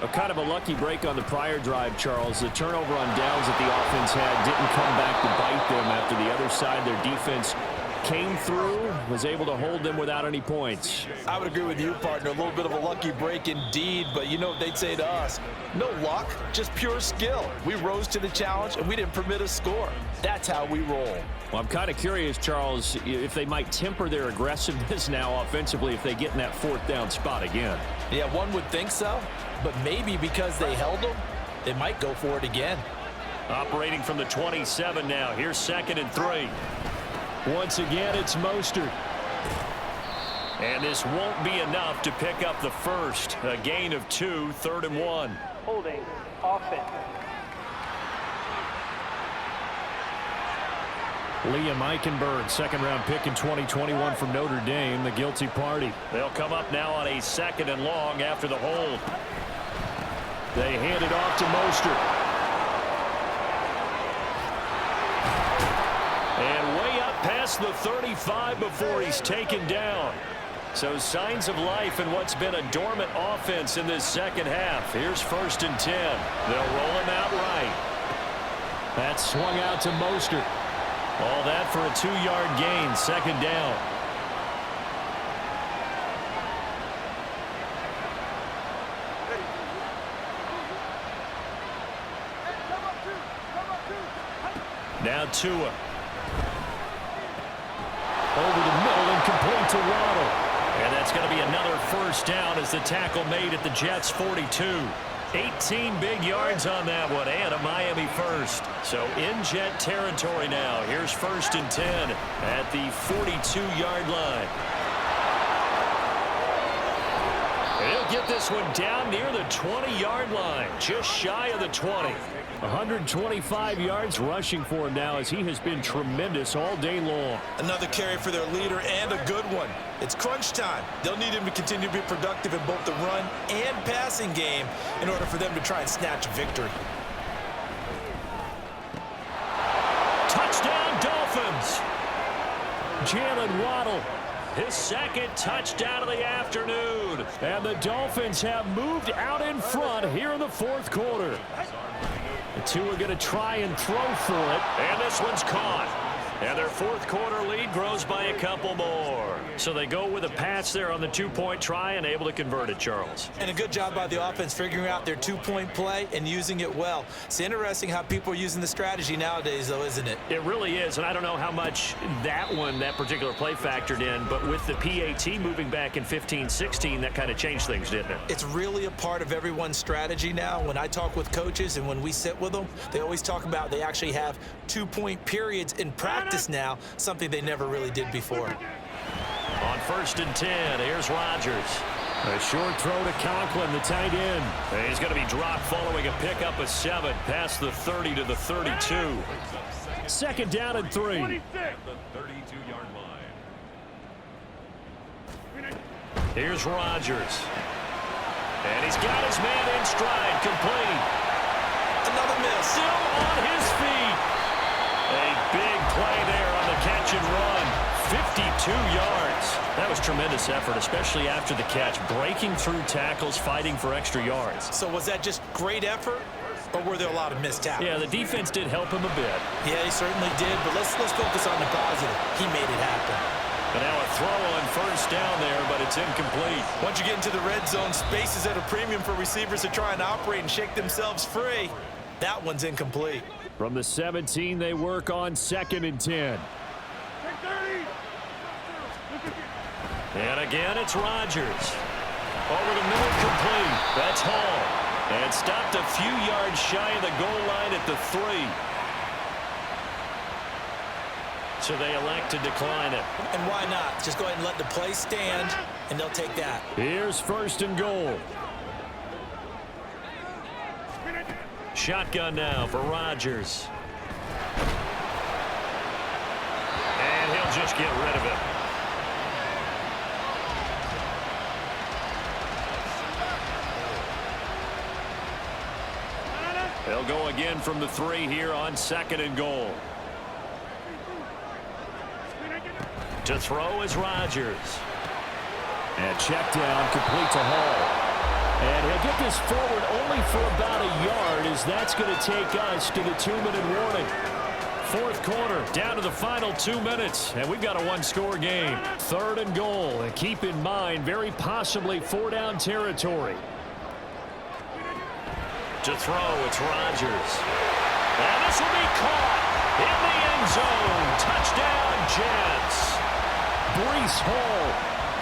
A kind of a lucky break on the prior drive, Charles. The turnover on downs that the offense had didn't come back to bite them after the other side. Their defense came through, was able to hold them without any points. I would agree with you, partner. A little bit of a lucky break indeed, but you know what they'd say to us. No luck, just pure skill. We rose to the challenge, and we didn't permit a score. That's how we roll. Well, I'm kind of curious, Charles, if they might temper their aggressiveness now offensively if they get in that fourth down spot again. Yeah, one would think so, but maybe because they held them, they might go for it again. Operating from the 27 now. Here's 2nd and 3. Once again, it's Mostert. And this won't be enough to pick up the first. A gain of 2, 3rd and 1. Holding, offense. Liam Eichenberg, second-round pick in 2021 from Notre Dame, the guilty party. They'll come up now on a 2nd and long after the hold. They hand it off to Mostert. And way up past the 35 before he's taken down. So signs of life in what's been a dormant offense in this second half. Here's 1st and 10. They'll roll him out right. That swung out to Mostert. All that for a 2-yard gain, 2nd down. Now Tua. Over the middle and complete to Waddle. And that's going to be another 1st down as the tackle made at the Jets' 42. 18 big yards on that one and a Miami first. So in Jet territory now. Here's 1st and 10 at the 42-yard line. And he'll get this one down near the 20-yard line, just shy of the 20. 125 yards rushing for him now as he has been tremendous all day long. Another carry for their leader and a good one. It's crunch time. They'll need him to continue to be productive in both the run and passing game in order for them to try and snatch a victory. Touchdown, Dolphins! Jalen Waddle. His 2nd touchdown of the afternoon. And the Dolphins have moved out in front here in the 4th quarter. The two are going to try and throw for it. And this one's caught. And their 4th quarter lead grows by a couple more. So they go with a pass there on the 2-point try and able to convert it, Charles. And a good job by the offense figuring out their 2-point play and using it well. It's interesting how people are using the strategy nowadays, though, isn't it? It really is, and I don't know how much that particular play factored in, but with the PAT moving back in 15-16, that kind of changed things, didn't it? It's really a part of everyone's strategy now. When I talk with coaches and when we sit with them, they always talk about they actually have 2-point periods in practice now, something they never really did before. On 1st and 10, here's Rodgers. A short throw to Conklin, the tight end. And he's going to be dropped following a pickup of 7 past the 30 to the 32. 2nd down and 3. At the 32-yard line. Here's Rodgers. And he's got his man in stride, complete. Another miss. Still on his feet. A big play there on the catch and run. 52 yards. That was tremendous effort, especially after the catch. Breaking through tackles, fighting for extra yards. So was that just great effort, or were there a lot of missed tackles? Yeah, the defense did help him a bit. Yeah, he certainly did, but let's focus on the positive. He made it happen. But now a throw on 1st down there, but it's incomplete. Once you get into the red zone, space is at a premium for receivers to try and operate and shake themselves free. That one's incomplete. From the 17, they work on 2nd and 10. And again, it's Rodgers. Over the middle, complete. That's Hall. And stopped a few yards shy of the goal line at the 3. So they elect to decline it. And why not? Just go ahead and let the play stand, and they'll take that. Here's 1st and goal. Shotgun now for Rodgers. And he'll just get rid of it. They'll go again from the 3 here on 2nd and goal. To throw is Rodgers. And check down, complete to Hall. And he'll get this forward only for about a yard, as that's going to take us to the 2-minute warning. 4th quarter, down to the final 2 minutes, and we've got a 1-score game. 3rd and goal, and keep in mind, very possibly 4-down territory. To throw, it's Rodgers. And this will be caught in the end zone. Touchdown, Jets. Breece Hall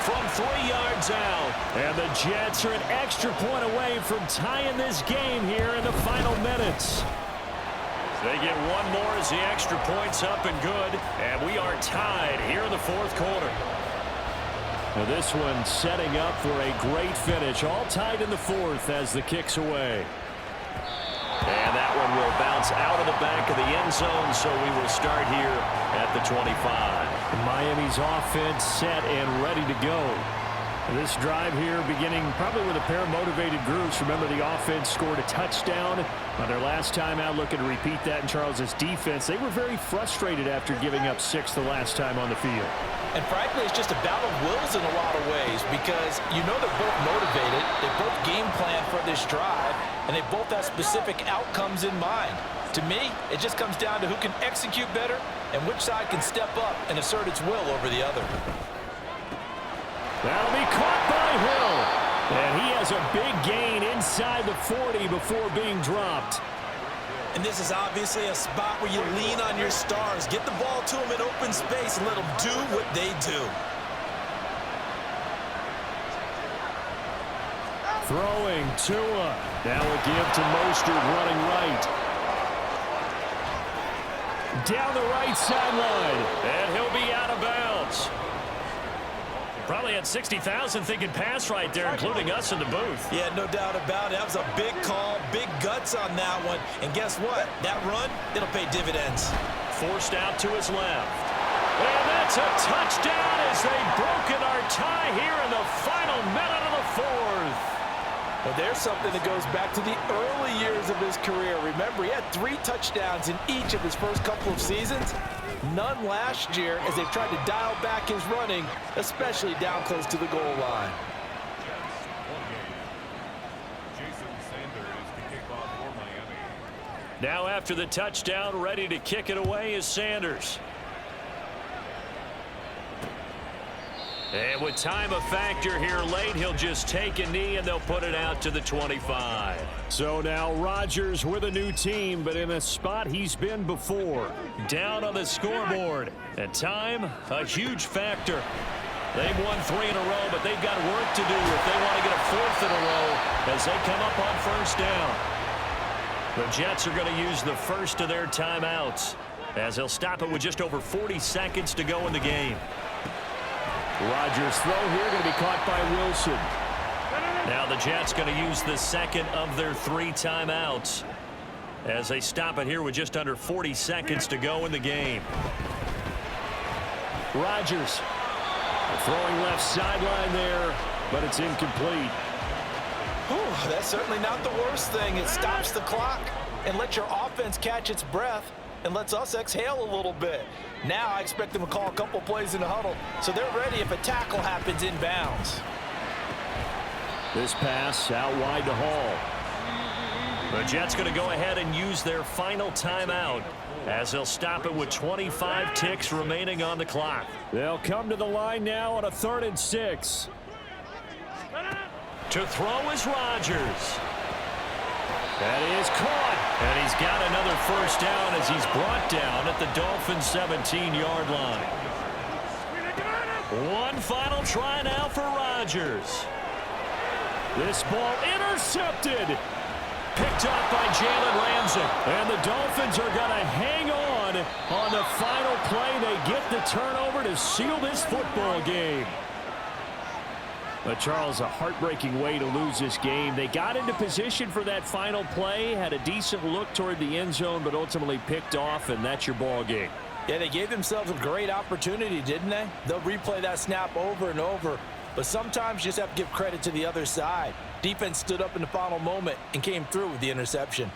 from 3 yards out. And the Jets are an extra point away from tying this game here in the final minutes. They get one more as the extra point's up and good. And we are tied here in the 4th quarter. Now this one setting up for a great finish. All tied in the 4th as the kick's away. And that one will bounce out of the back of the end zone, so we will start here at the 25. Miami's offense set and ready to go. This drive here beginning probably with a pair of motivated groups. Remember, the offense scored a touchdown on their last time out. Looking to repeat that in Charles's defense. They were very frustrated after giving up 6 the last time on the field. And frankly, it's just a battle of wills in a lot of ways because you know they're both motivated, they both game plan for this drive, and they both have specific outcomes in mind. To me, it just comes down to who can execute better and which side can step up and assert its will over the other. That'll be caught by Hill. And he has a big gain inside the 40 before being dropped. And this is obviously a spot where you lean on your stars. Get the ball to them in open space and let them do what they do. Throwing Tua. Now a give to Mostert running right. Down the right sideline. And he'll be out of bounds. Probably had 60,000 thinking pass right there, including us in the booth. Yeah, no doubt about it. That was a big call, big guts on that one. And guess what? That run, it'll pay dividends. Forced out to his left. And that's a touchdown as they've broken our tie here in the final minute of the fourth. Well, there's something that goes back to the early years of his career. Remember, he had 3 touchdowns in each of his first couple of seasons. None last year as they've tried to dial back his running, especially down close to the goal line. Now after the touchdown, ready to kick it away is Sanders. And with time a factor here late, he'll just take a knee and they'll put it out to the 25. So now Rodgers with a new team, but in a spot he's been before. Down on the scoreboard. And time, a huge factor. They've won 3 in a row, but they've got work to do if they want to get a 4th in a row as they come up on first down. The Jets are going to use the first of their timeouts as they'll stop it with just over 40 seconds to go in the game. Rodgers' throw here going to be caught by Wilson. Now the Jets going to use the second of their 3 timeouts as they stop it here with just under 40 seconds to go in the game. Rodgers throwing left sideline there, but it's incomplete. Whew, that's certainly not the worst thing. It stops the clock and lets your offense catch its breath and lets us exhale a little bit. Now I expect them to call a couple plays in the huddle, so they're ready if a tackle happens inbounds. This pass out wide to Hall. The Jets going to go ahead and use their final timeout as they'll stop it with 25 ticks remaining on the clock. They'll come to the line now on a 3rd and 6. To throw is Rodgers. That is caught. And he's got another first down as he's brought down at the Dolphins' 17-yard line. One final try now for Rodgers. This ball intercepted. Picked up by Jalen Ramsey. And the Dolphins are going to hang on the final play. They get the turnover to seal this football game. But Charles, a heartbreaking way to lose this game. They got into position for that final play, had a decent look toward the end zone, but ultimately picked off, and that's your ball game. Yeah, they gave themselves a great opportunity, didn't they? They'll replay that snap over and over, but sometimes you just have to give credit to the other side. Defense stood up in the final moment and came through with the interception.